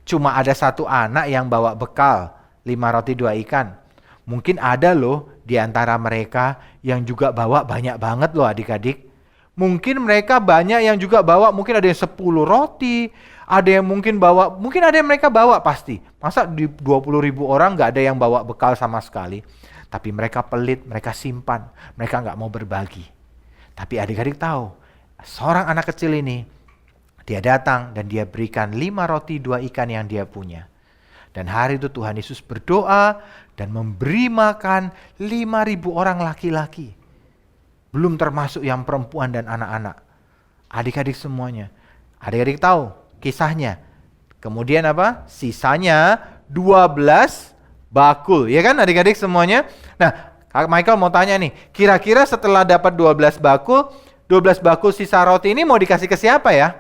cuma ada satu anak yang bawa bekal 5 roti 2 ikan? Mungkin ada loh di antara mereka yang juga bawa banyak banget loh adik-adik. Mungkin mereka banyak yang juga bawa, mungkin ada yang 10 roti, Ada yang mungkin ada yang mereka bawa pasti. Masa di 20.000 orang nggak ada yang bawa bekal sama sekali. Tapi mereka pelit, mereka simpan, mereka nggak mau berbagi. Tapi adik-adik tahu, seorang anak kecil ini, dia datang dan dia berikan 5 roti 2 ikan yang dia punya. Dan hari itu Tuhan Yesus berdoa dan memberi makan 5.000 orang laki-laki. Belum termasuk yang perempuan dan anak-anak. Adik-adik semuanya. Adik-adik tahu kisahnya. Kemudian apa? Sisanya 12 bakul. Ya kan adik-adik semuanya? Nah, Kak Michael mau tanya nih. Kira-kira setelah dapat 12 bakul sisa roti ini mau dikasih ke siapa ya?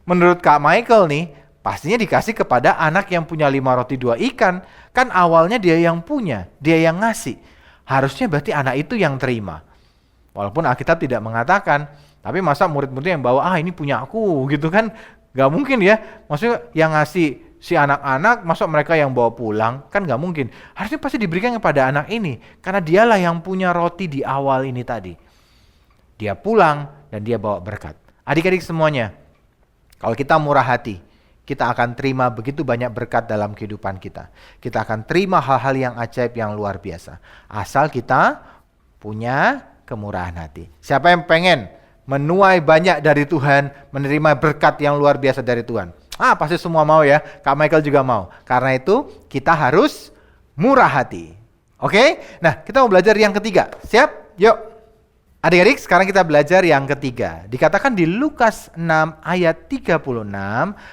Menurut Kak Michael nih, pastinya dikasih kepada anak yang punya 5 roti 2 ikan. Kan awalnya dia yang punya, dia yang ngasih. Harusnya berarti anak itu yang terima. Walaupun Alkitab tidak mengatakan, tapi masa murid-murid yang bawa, ini punya aku gitu kan. Gak mungkin ya, maksudnya yang ngasih si anak-anak, masa mereka yang bawa pulang, kan gak mungkin. Harusnya pasti diberikan kepada anak ini, karena dialah yang punya roti di awal ini tadi. Dia pulang dan dia bawa berkat. Adik-adik semuanya, kalau kita murah hati, kita akan terima begitu banyak berkat dalam kehidupan kita. Kita akan terima hal-hal yang ajaib, yang luar biasa. Asal kita punya kemurahan hati. Siapa yang pengen menuai banyak dari Tuhan, menerima berkat yang luar biasa dari Tuhan? Pasti semua mau ya. Kak Michael juga mau. Karena itu kita harus murah hati. Oke? Nah, kita mau belajar yang ketiga. Siap? Yuk. Adik-adik, sekarang kita belajar yang ketiga. Dikatakan di Lukas 6 ayat 36,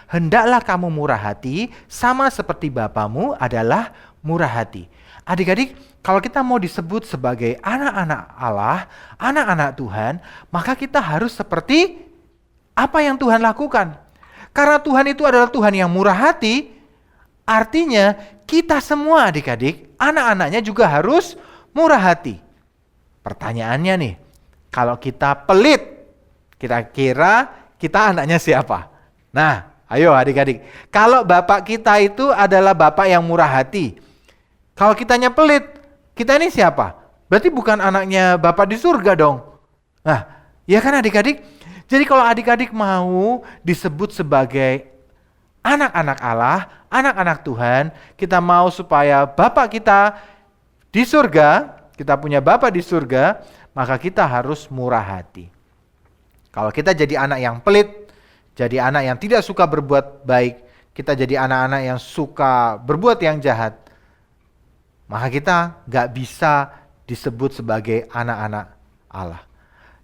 hendaklah kamu murah hati sama seperti Bapamu adalah murah hati. Adik-adik, kalau kita mau disebut sebagai anak-anak Allah, anak-anak Tuhan, maka kita harus seperti apa yang Tuhan lakukan. Karena Tuhan itu adalah Tuhan yang murah hati, artinya kita semua adik-adik, anak-anaknya juga harus murah hati. Pertanyaannya nih, kalau kita pelit, kira-kira kita anaknya siapa? Nah, ayo adik-adik, kalau bapak kita itu adalah bapak yang murah hati, kalau kitanya pelit, kita ini siapa? Berarti bukan anaknya Bapak di surga dong. Nah, ya kan adik-adik? Jadi kalau adik-adik mau disebut sebagai anak-anak Allah, anak-anak Tuhan, kita mau supaya Bapak kita di surga, kita punya Bapak di surga, maka kita harus murah hati. Kalau kita jadi anak yang pelit, jadi anak yang tidak suka berbuat baik, kita jadi anak-anak yang suka berbuat yang jahat, maka kita gak bisa disebut sebagai anak-anak Allah.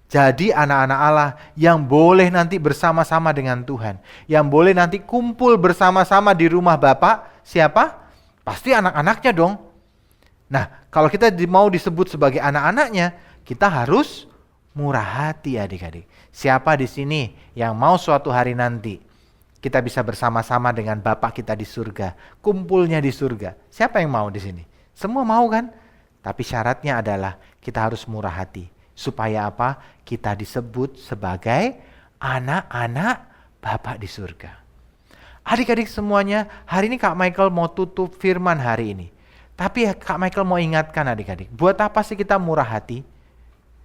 Jadi anak-anak Allah yang boleh nanti bersama-sama dengan Tuhan, yang boleh nanti kumpul bersama-sama di rumah Bapak, siapa? Pasti anak-anaknya dong. Nah, kalau kita mau disebut sebagai anak-anaknya, kita harus murah hati adik-adik. Siapa di sini yang mau suatu hari nanti kita bisa bersama-sama dengan Bapak kita di surga, kumpulnya di surga? Siapa yang mau di sini? Semua mau kan? Tapi syaratnya adalah kita harus murah hati. Supaya apa? Kita disebut sebagai anak-anak Bapak di surga. Adik-adik semuanya, hari ini Kak Michael mau tutup firman hari ini. Tapi Kak Michael mau ingatkan adik-adik, buat apa sih kita murah hati?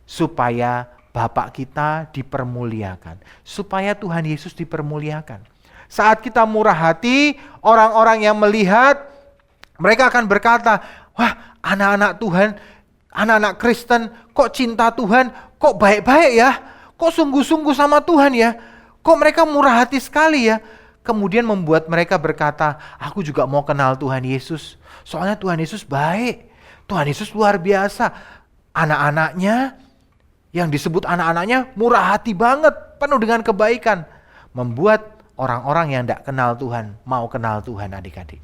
Supaya Bapak kita dipermuliakan. Supaya Tuhan Yesus dipermuliakan. Saat kita murah hati, orang-orang yang melihat, mereka akan berkata, wah anak-anak Tuhan, anak-anak Kristen kok cinta Tuhan, kok baik-baik ya, kok sungguh-sungguh sama Tuhan ya, kok mereka murah hati sekali ya. Kemudian membuat mereka berkata, aku juga mau kenal Tuhan Yesus, soalnya Tuhan Yesus baik, Tuhan Yesus luar biasa. Anak-anaknya, yang disebut anak-anaknya murah hati banget, penuh dengan kebaikan. Membuat orang-orang yang tidak kenal Tuhan mau kenal Tuhan adik-adik.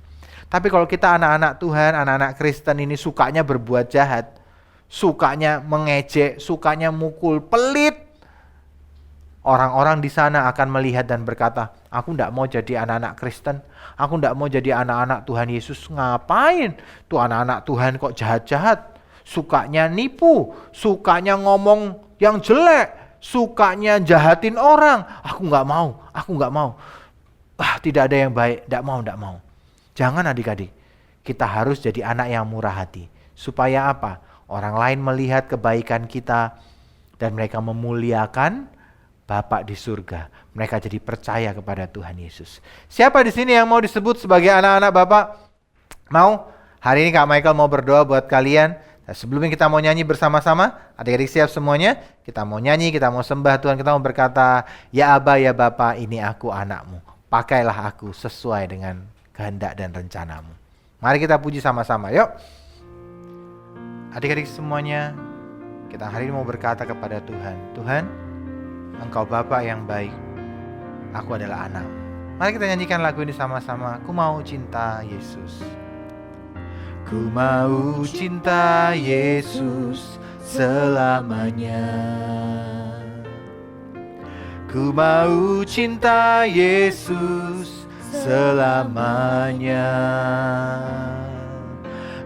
Tapi kalau kita anak-anak Tuhan, anak-anak Kristen ini sukanya berbuat jahat, sukanya mengejek, sukanya mukul, pelit, orang-orang di sana akan melihat dan berkata, aku tidak mau jadi anak-anak Kristen, aku tidak mau jadi anak-anak Tuhan Yesus. Ngapain? Tuh anak-anak Tuhan kok jahat-jahat, sukanya nipu, sukanya ngomong yang jelek, sukanya jahatin orang. Aku nggak mau, aku nggak mau. Tidak ada yang baik, tidak mau. Jangan adik-adik, kita harus jadi anak yang murah hati. Supaya apa? Orang lain melihat kebaikan kita dan mereka memuliakan Bapa di surga. Mereka jadi percaya kepada Tuhan Yesus. Siapa di sini yang mau disebut sebagai anak-anak Bapa? Mau? Hari ini Kak Michael mau berdoa buat kalian. Nah, sebelumnya kita mau nyanyi bersama-sama. Adik-adik siap semuanya? Kita mau nyanyi, kita mau sembah Tuhan, kita mau berkata, ya Aba, ya Bapa, ini aku anakmu. Pakailah aku sesuai dengan kehendak dan rencanamu. Mari kita puji sama-sama, yuk. Adik-adik semuanya, kita hari ini mau berkata kepada Tuhan, Tuhan, Engkau Bapa yang baik, aku adalah anak. Mari kita nyanyikan lagu ini sama-sama. Ku mau cinta Yesus. Ku mau cinta Yesus selamanya. Ku mau cinta Yesus selamanya.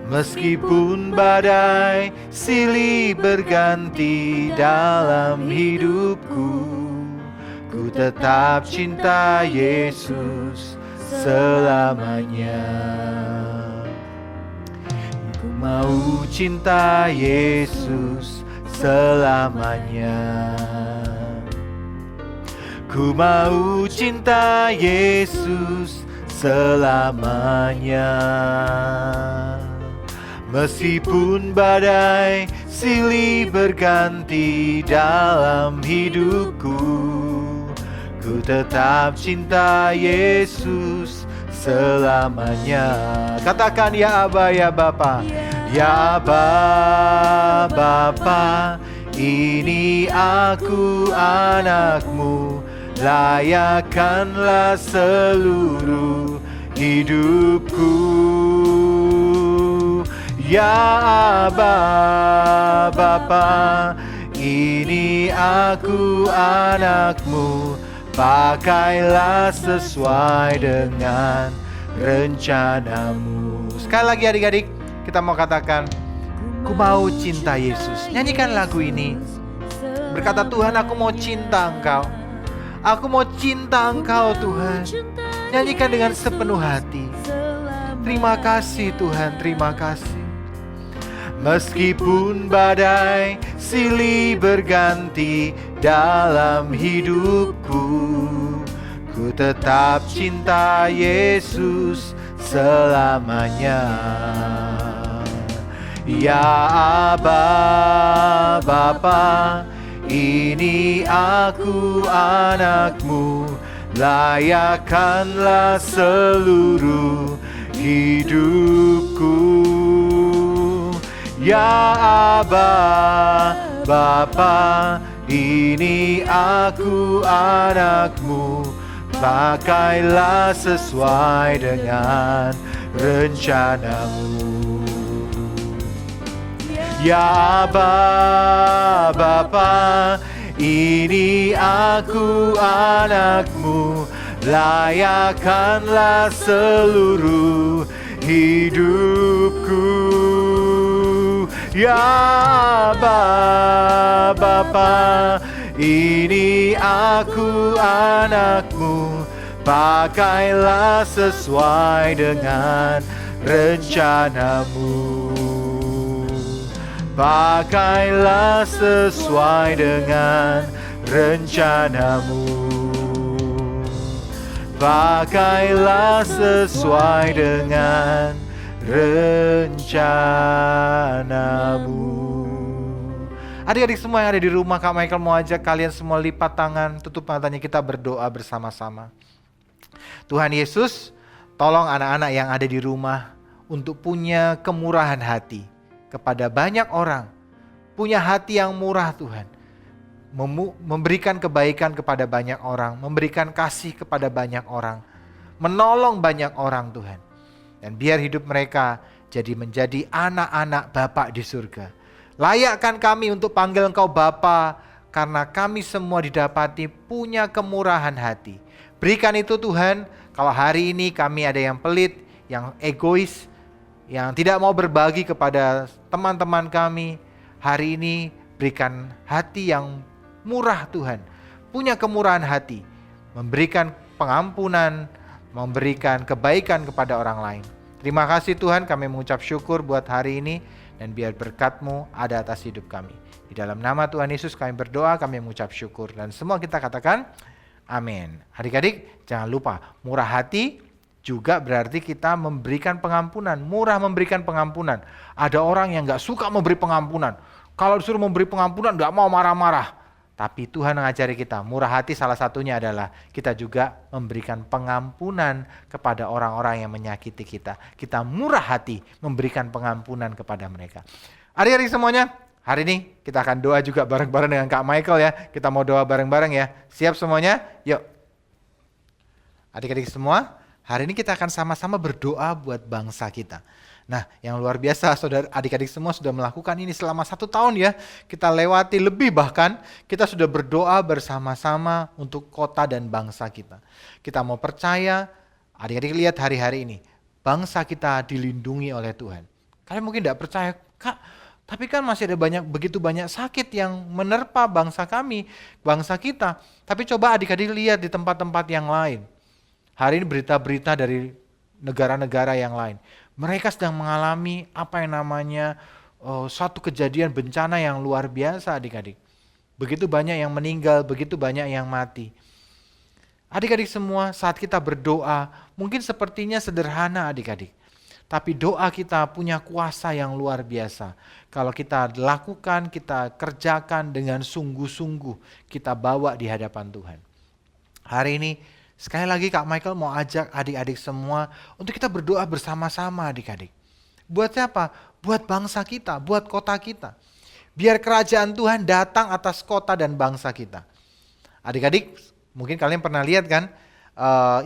Meskipun badai silih berganti dalam hidupku, ku tetap cinta Yesus selamanya. Ku mau cinta Yesus selamanya. Ku mau cinta Yesus selamanya. Meskipun badai silih berganti dalam hidupku, ku tetap cinta Yesus selamanya. Katakan ya Aba, ya Bapa. Ya Aba, Bapa, ini aku anakmu. Layakkanlah seluruh hidupku. Ya Aba, Bapa, ini aku anakmu. Pakailah sesuai dengan rencanamu. Sekali lagi adik-adik, kita mau katakan, ku mau cinta Yesus. Nyanyikan lagu ini. Berkata, Tuhan, aku mau cinta Engkau. Aku mau cinta Engkau, Tuhan. Nyanyikan dengan sepenuh hati. Terima kasih Tuhan, terima kasih. Meskipun badai silih berganti dalam hidupku, ku tetap cinta Yesus selamanya. Ya Aba, Bapa, ini aku anakmu. Layakkanlah seluruh hidupku. Ya Aba, Bapa, ini aku anakmu. Pakailah sesuai dengan rencanamu. Ya Aba, Bapa, ini aku anakmu. Layakkanlah seluruh hidupku. Ya Aba, Bapa, ini aku anakmu. Pakailah sesuai dengan rencanamu. Pakailah sesuai dengan rencanamu. Pakailah sesuai dengan rencanamu. Adik-adik semua yang ada di rumah, Kak Michael mau ajak kalian semua lipat tangan, tutup matanya, kita berdoa bersama-sama. Tuhan Yesus, tolong anak-anak yang ada di rumah untuk punya kemurahan hati kepada banyak orang. Punya hati yang murah Tuhan. Memberikan kebaikan kepada banyak orang, memberikan kasih kepada banyak orang, menolong banyak orang Tuhan. Dan biar hidup mereka menjadi anak-anak Bapa di surga. Layakkan kami untuk panggil Engkau Bapa, karena kami semua didapati punya kemurahan hati. Berikan itu Tuhan, kalau hari ini kami ada yang pelit, yang egois, yang tidak mau berbagi kepada teman-teman kami, hari ini berikan hati yang murah Tuhan. Punya kemurahan hati, memberikan pengampunan, memberikan kebaikan kepada orang lain. Terima kasih Tuhan, kami mengucap syukur buat hari ini, dan biar berkat-Mu ada atas hidup kami. Di dalam nama Tuhan Yesus kami berdoa, kami mengucap syukur. Dan semua kita katakan amin. Adik-adik jangan lupa, murah hati juga berarti kita memberikan pengampunan. Murah memberikan pengampunan. Ada orang yang gak suka memberi pengampunan. Kalau disuruh memberi pengampunan gak mau marah-marah. Tapi Tuhan mengajari kita, murah hati salah satunya adalah kita juga memberikan pengampunan kepada orang-orang yang menyakiti kita. Kita murah hati memberikan pengampunan kepada mereka. Adik-adik semuanya, hari ini kita akan doa juga bareng-bareng dengan Kak Michael ya. Kita mau doa bareng-bareng ya. Siap semuanya? Yuk. Adik-adik semua, hari ini kita akan sama-sama berdoa buat bangsa kita. Nah, yang luar biasa, saudara adik-adik semua sudah melakukan ini selama 1 tahun ya. Kita lewati lebih, bahkan kita sudah berdoa bersama-sama untuk kota dan bangsa kita. Kita mau percaya, adik-adik lihat hari-hari ini, bangsa kita dilindungi oleh Tuhan. Kalian mungkin tidak percaya, Kak, tapi kan masih ada begitu banyak sakit yang menerpa bangsa kami, bangsa kita. Tapi coba adik-adik lihat di tempat-tempat yang lain. Hari ini berita-berita dari negara-negara yang lain. Mereka sedang mengalami apa yang namanya suatu kejadian bencana yang luar biasa adik-adik. Begitu banyak yang meninggal, begitu banyak yang mati. Adik-adik semua saat kita berdoa mungkin sepertinya sederhana adik-adik. Tapi doa kita punya kuasa yang luar biasa. Kalau kita lakukan, kita kerjakan dengan sungguh-sungguh, kita bawa di hadapan Tuhan. Hari ini sekali lagi Kak Michael mau ajak adik-adik semua untuk kita berdoa bersama-sama adik-adik. Buat siapa? Buat bangsa kita, buat kota kita. Biar kerajaan Tuhan datang atas kota dan bangsa kita. Adik-adik, mungkin kalian pernah lihat kan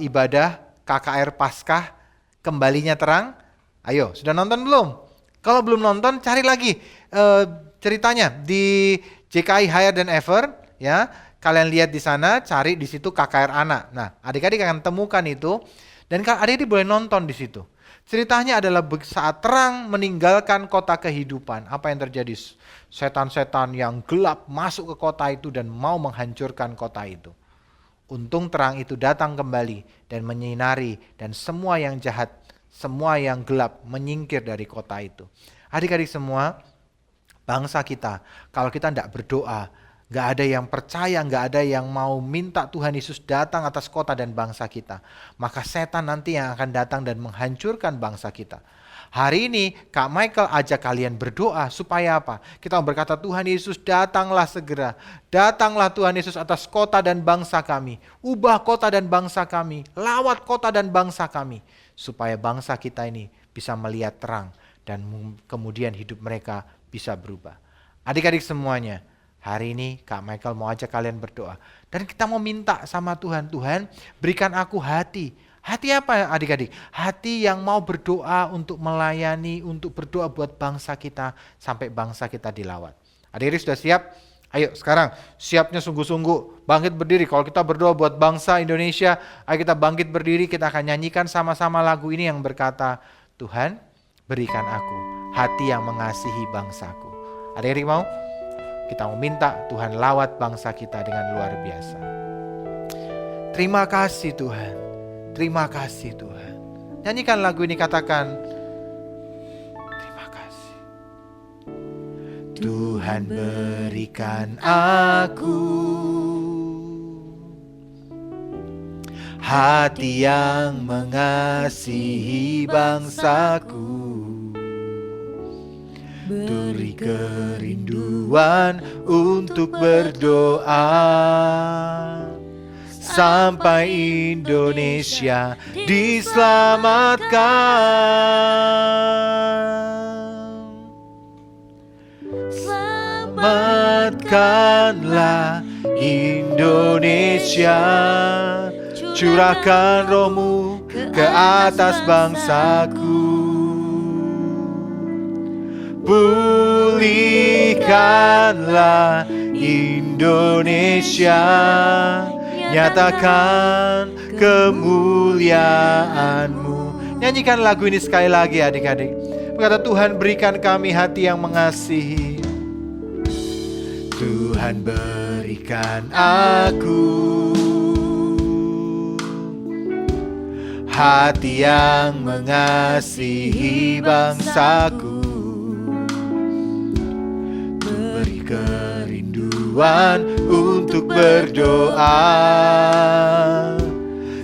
ibadah KKR Paskah Kembalinya Terang? Ayo, sudah nonton belum? Kalau belum nonton, cari lagi ceritanya di JKI Higher Than Ever ya. Kalian lihat di sana, cari di situ KKR Anak. Nah, adik-adik akan temukan itu dan adik-adik boleh nonton di situ. Ceritanya adalah saat terang meninggalkan kota kehidupan. Apa yang terjadi? Setan-setan yang gelap masuk ke kota itu dan mau menghancurkan kota itu. Untung terang itu datang kembali dan menyinari dan semua yang jahat, semua yang gelap menyingkir dari kota itu. Adik-adik semua, bangsa kita, kalau kita tidak berdoa, gak ada yang percaya, gak ada yang mau minta Tuhan Yesus datang atas kota dan bangsa kita. Maka setan nanti yang akan datang dan menghancurkan bangsa kita. Hari ini Kak Michael ajak kalian berdoa supaya apa? Kita berkata Tuhan Yesus datanglah segera. Datanglah Tuhan Yesus atas kota dan bangsa kami. Ubah kota dan bangsa kami. Lawat kota dan bangsa kami. Supaya bangsa kita ini bisa melihat terang. Dan kemudian hidup mereka bisa berubah. Adik-adik semuanya, hari ini Kak Michael mau ajak kalian berdoa. Dan kita mau minta sama Tuhan, Tuhan berikan aku hati. Hati apa adik-adik? Hati yang mau berdoa untuk melayani, untuk berdoa buat bangsa kita sampai bangsa kita dilawat. Adik-adik sudah siap? Ayo sekarang siapnya sungguh-sungguh bangkit berdiri. Kalau kita berdoa buat bangsa Indonesia, ayo kita bangkit berdiri. Kita akan nyanyikan sama-sama lagu ini yang berkata, Tuhan berikan aku hati yang mengasihi bangsaku. Adik-adik mau? Kita mau minta Tuhan lawat bangsa kita dengan luar biasa. Terima kasih Tuhan. Terima kasih Tuhan. Nyanyikan lagu ini, katakan terima kasih. Tuhan berikan aku hati yang mengasihi bangsaku. Beri kerinduan untuk berdoa sampai Indonesia diselamatkan. Selamatkanlah Indonesia, curahkan roh-Mu ke atas bangsaku. Pulihkanlah Indonesia, nyatakan kemuliaan-Mu. Nyanyikan lagu ini sekali lagi adik-adik. Berkata Tuhan berikan kami hati yang mengasihi. Tuhan berikan aku hati yang mengasihi bangsaku. Beri Tuhan untuk berdoa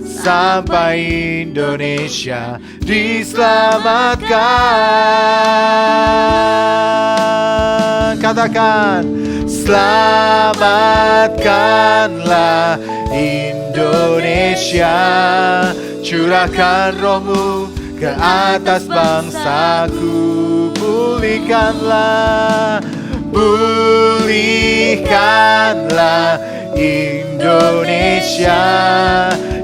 sampai Indonesia diselamatkan. Katakan, selamatkanlah Indonesia, curahkan roh-Mu ke atas bangsaku, pulihkanlah Indonesia,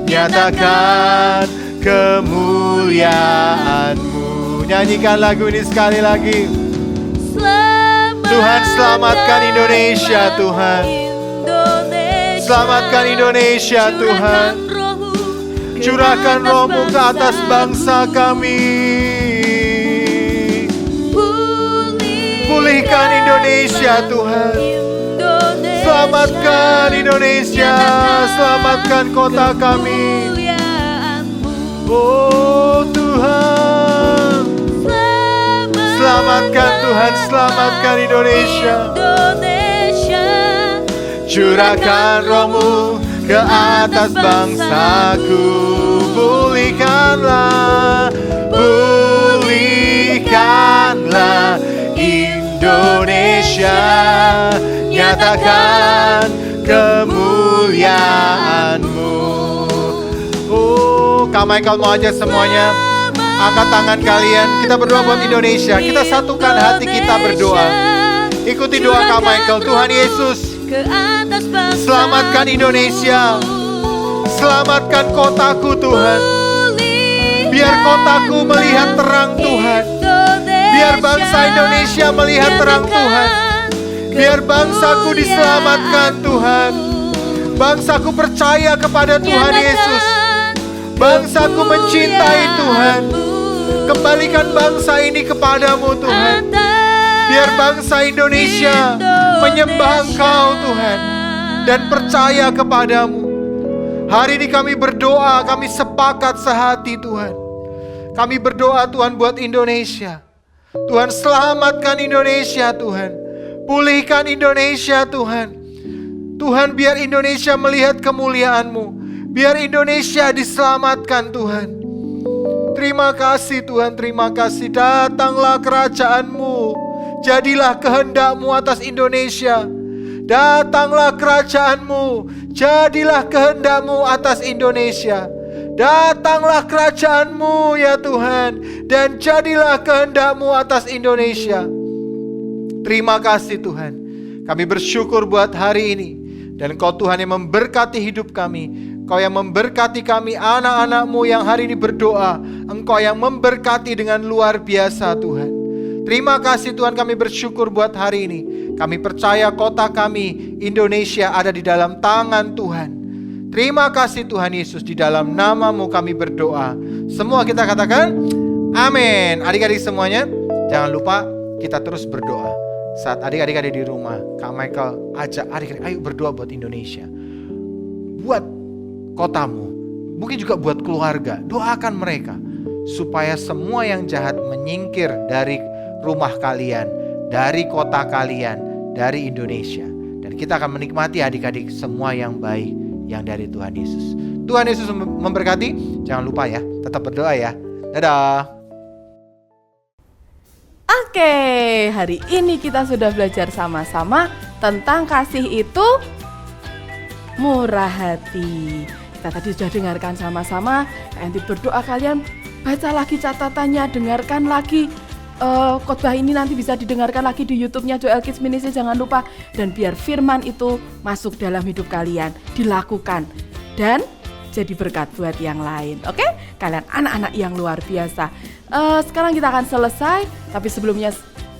nyatakan kemuliaan-Mu. Nyanyikan lagu ini sekali lagi. Tuhan, selamatkan Indonesia, Tuhan. Selamatkan Indonesia, Tuhan. Curahkan roh-Mu ke atas bangsa kami. Pulihkan Indonesia, Tuhan. Selamatkan Indonesia, selamatkan kota kami. Oh Tuhan, selamatkan Tuhan, selamatkan Indonesia. Curahkan roh-Mu ke atas bangsaku, pulihkanlah Indonesia, nyatakan kemuliaan-Mu. Oh, Kak Michael mau ajak semuanya angkat tangan kalian, kita berdoa buat Indonesia. Kita satukan hati kita berdoa. Ikuti doa Kak Michael. Tuhan Yesus, selamatkan Indonesia, selamatkan kotaku Tuhan. Biar kotaku melihat terang Tuhan. Biar bangsa Indonesia melihat terang Tuhan. Biar bangsaku diselamatkan Tuhan. Bangsaku percaya kepada Tuhan Yesus. Bangsaku mencintai Tuhan. Kembalikan bangsa ini kepadamu Tuhan. Biar bangsa Indonesia menyembah Engkau Tuhan dan percaya kepadamu. Hari ini kami berdoa, kami sepakat sehati Tuhan. Kami berdoa Tuhan buat Indonesia. Tuhan, selamatkan Indonesia Tuhan. Pulihkan Indonesia Tuhan. Tuhan, biar Indonesia melihat kemuliaan-Mu. Biar Indonesia diselamatkan Tuhan. Terima kasih Tuhan, terima kasih. Datanglah kerajaan-Mu. Jadilah kehendak-Mu atas Indonesia. Datanglah kerajaan-Mu. Jadilah kehendak-Mu atas Indonesia. Datanglah kerajaan-Mu ya Tuhan, dan jadilah kehendak-Mu atas Indonesia. Terima kasih Tuhan. Kami bersyukur buat hari ini. Dan Kau Tuhan yang memberkati hidup kami. Kau yang memberkati kami anak-anak-Mu yang hari ini berdoa. Engkau yang memberkati dengan luar biasa Tuhan. Terima kasih Tuhan, kami bersyukur buat hari ini. Kami percaya kota kami, Indonesia, ada di dalam tangan Tuhan. Terima kasih Tuhan Yesus, di dalam nama-Mu kami berdoa. Semua kita katakan, amin. Adik-adik semuanya, jangan lupa kita terus berdoa. Saat adik-adik ada di rumah, Kak Michael ajak adik-adik, ayo berdoa buat Indonesia. Buat kotamu, mungkin juga buat keluarga. Doakan mereka, supaya semua yang jahat menyingkir dari rumah kalian, dari kota kalian, dari Indonesia. Dan kita akan menikmati adik-adik semua yang baik yang dari Tuhan Yesus. Tuhan Yesus memberkati. Jangan lupa ya, tetap berdoa ya. Dadah. Oke, hari ini kita sudah belajar sama-sama tentang kasih itu murah hati. Kita tadi sudah dengarkan sama-sama. Nanti berdoa kalian baca lagi catatannya, dengarkan lagi. Khotbah ini nanti bisa didengarkan lagi di YouTube-nya Joel Kids Ministry, jangan lupa. Dan biar firman itu masuk dalam hidup kalian, dilakukan dan jadi berkat buat yang lain. Oke? Kalian anak-anak yang luar biasa. Sekarang kita akan selesai, tapi sebelumnya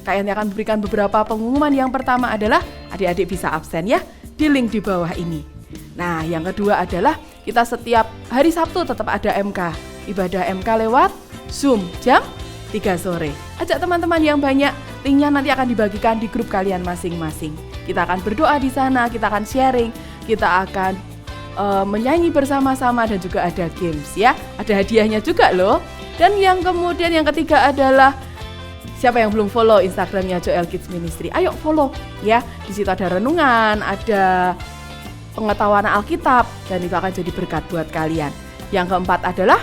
kalian akan berikan beberapa pengumuman. Yang pertama adalah adik-adik bisa absen ya di link di bawah ini. Nah, yang kedua adalah kita setiap hari Sabtu tetap ada MK, ibadah MK lewat Zoom jam 3 sore. Ajak teman-teman yang banyak, linknya nanti akan dibagikan di grup kalian masing-masing. Kita akan berdoa di sana, kita akan sharing, kita akan menyanyi bersama-sama dan juga ada games ya. Ada hadiahnya juga loh. Dan yang kemudian yang ketiga adalah Siapa yang belum follow Instagramnya Joel Kids Ministry? Ayo follow ya. Di situ ada renungan, ada pengetahuan Alkitab, dan itu akan jadi berkat buat kalian. Yang keempat adalah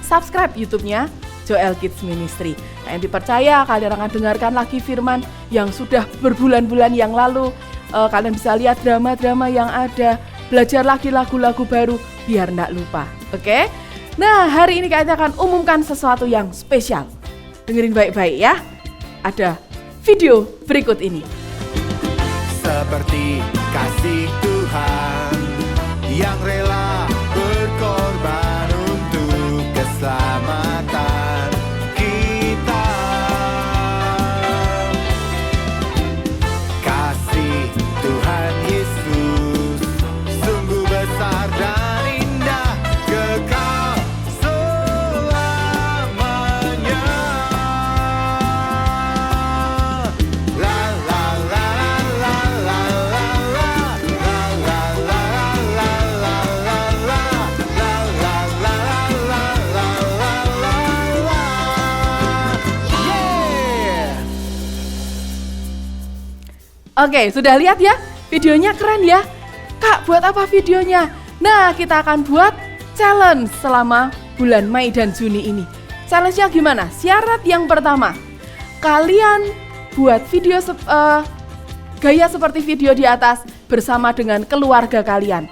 subscribe YouTube-nya Joel Kids Ministry. Yang dipercaya kalian akan dengarkan lagi firman yang sudah berbulan-bulan yang lalu. Kalian bisa lihat drama-drama yang ada, belajar lagi lagu-lagu baru biar enggak lupa. Oke? Nah, hari ini kalian akan umumkan sesuatu yang spesial. Dengerin baik-baik ya. Ada video berikut ini. Seperti kasih Tuhan yang rela berkorban untuk keselamatan kita. Kasih Tuhan Yesus sungguh besar dan indah, kekal selamanya. La la la la la la la la la la la la la la la la la la. Yeah. Oke, sudah lihat ya? Videonya keren ya? Kak, buat apa videonya? Nah, kita akan buat challenge selama bulan Mei dan Juni ini. Challenge-nya gimana? Syarat yang pertama, kalian buat video gaya seperti video di atas bersama dengan keluarga kalian.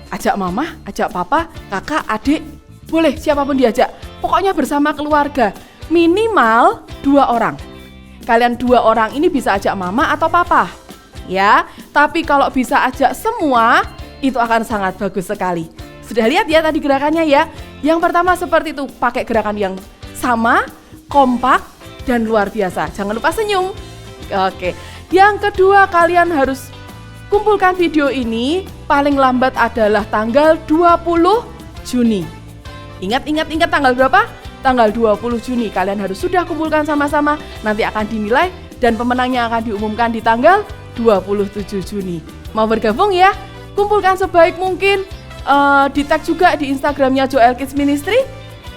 Ajak mama, ajak papa, kakak, adik, boleh siapapun diajak. Pokoknya bersama keluarga, minimal 2 orang. Kalian 2 orang ini bisa ajak mama atau papa, ya. Tapi kalau bisa ajak semua, itu akan sangat bagus sekali. Sudah lihat ya tadi gerakannya ya. Yang pertama seperti itu, pakai gerakan yang sama, kompak, dan luar biasa. Jangan lupa senyum. Oke. Yang kedua, kalian harus kumpulkan video ini paling lambat adalah tanggal 20 Juni. Ingat tanggal berapa? Tanggal 20 Juni kalian harus sudah kumpulkan sama-sama. Nanti akan dinilai dan pemenangnya akan diumumkan di tanggal 27 Juni. Mau bergabung ya? Kumpulkan sebaik mungkin. Di tag juga di Instagramnya Joel Kids Ministry.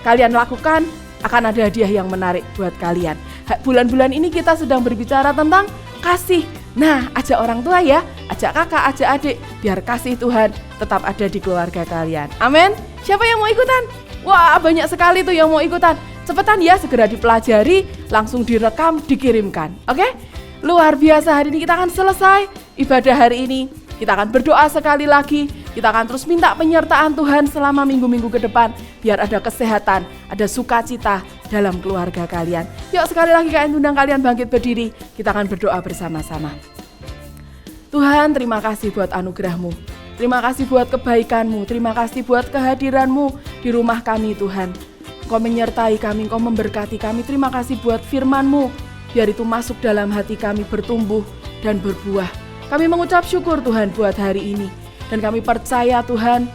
Kalian lakukan, akan ada hadiah yang menarik buat kalian. Bulan-bulan ini kita sedang berbicara tentang kasih. Nah, ajak orang tua ya, ajak kakak, ajak adik, biar kasih Tuhan tetap ada di keluarga kalian. Amin. Siapa yang mau ikutan? Wah, banyak sekali tuh yang mau ikutan. Cepetan ya, segera dipelajari, langsung direkam, dikirimkan. Oke? Luar biasa, hari ini kita akan selesai ibadah hari ini. Kita akan berdoa sekali lagi. Kita akan terus minta penyertaan Tuhan selama minggu-minggu ke depan. Biar ada kesehatan, ada sukacita dalam keluarga kalian. Yuk sekali lagi kalian undang kalian bangkit berdiri. Kita akan berdoa bersama-sama. Tuhan, terima kasih buat anugerah-Mu. Terima kasih buat kebaikan-Mu. Terima kasih buat kehadiran-Mu di rumah kami Tuhan. Engkau menyertai kami, Engkau memberkati kami. Terima kasih buat firman-Mu. Biar itu masuk dalam hati kami, bertumbuh dan berbuah. Kami mengucap syukur Tuhan buat hari ini. Dan kami percaya Tuhan,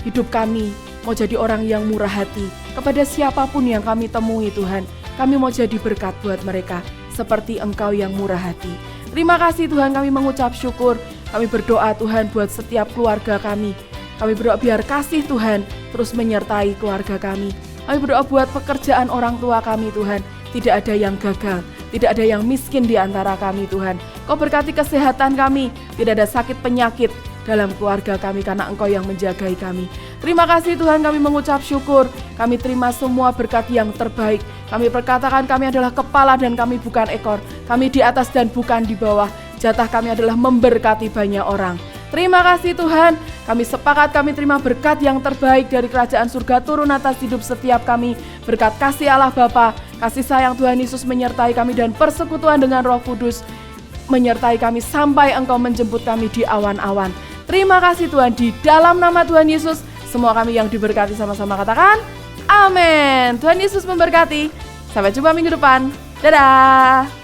hidup kami mau jadi orang yang murah hati. Kepada siapapun yang kami temui Tuhan, kami mau jadi berkat buat mereka. Seperti Engkau yang murah hati. Terima kasih Tuhan, kami mengucap syukur. Kami berdoa Tuhan buat setiap keluarga kami. Kami berdoa biar kasih Tuhan terus menyertai keluarga kami. Kami berdoa buat pekerjaan orang tua kami Tuhan. Tidak ada yang gagal, tidak ada yang miskin di antara kami Tuhan. Kau berkati kesehatan kami, tidak ada sakit penyakit dalam keluarga kami karena Engkau yang menjagai kami. Terima kasih Tuhan, kami mengucap syukur. Kami terima semua berkat yang terbaik. Kami perkatakan kami adalah kepala dan kami bukan ekor. Kami di atas dan bukan di bawah. Jatah kami adalah memberkati banyak orang. Terima kasih Tuhan, kami sepakat kami terima berkat yang terbaik dari kerajaan surga turun atas hidup setiap kami. Berkat kasih Allah Bapa, kasih sayang Tuhan Yesus menyertai kami dan persekutuan dengan Roh Kudus menyertai kami sampai Engkau menjemput kami di awan-awan. Terima kasih Tuhan, di dalam nama Tuhan Yesus, semua kami yang diberkati sama-sama katakan, amin. Tuhan Yesus memberkati. Sampai jumpa minggu depan. Dadah.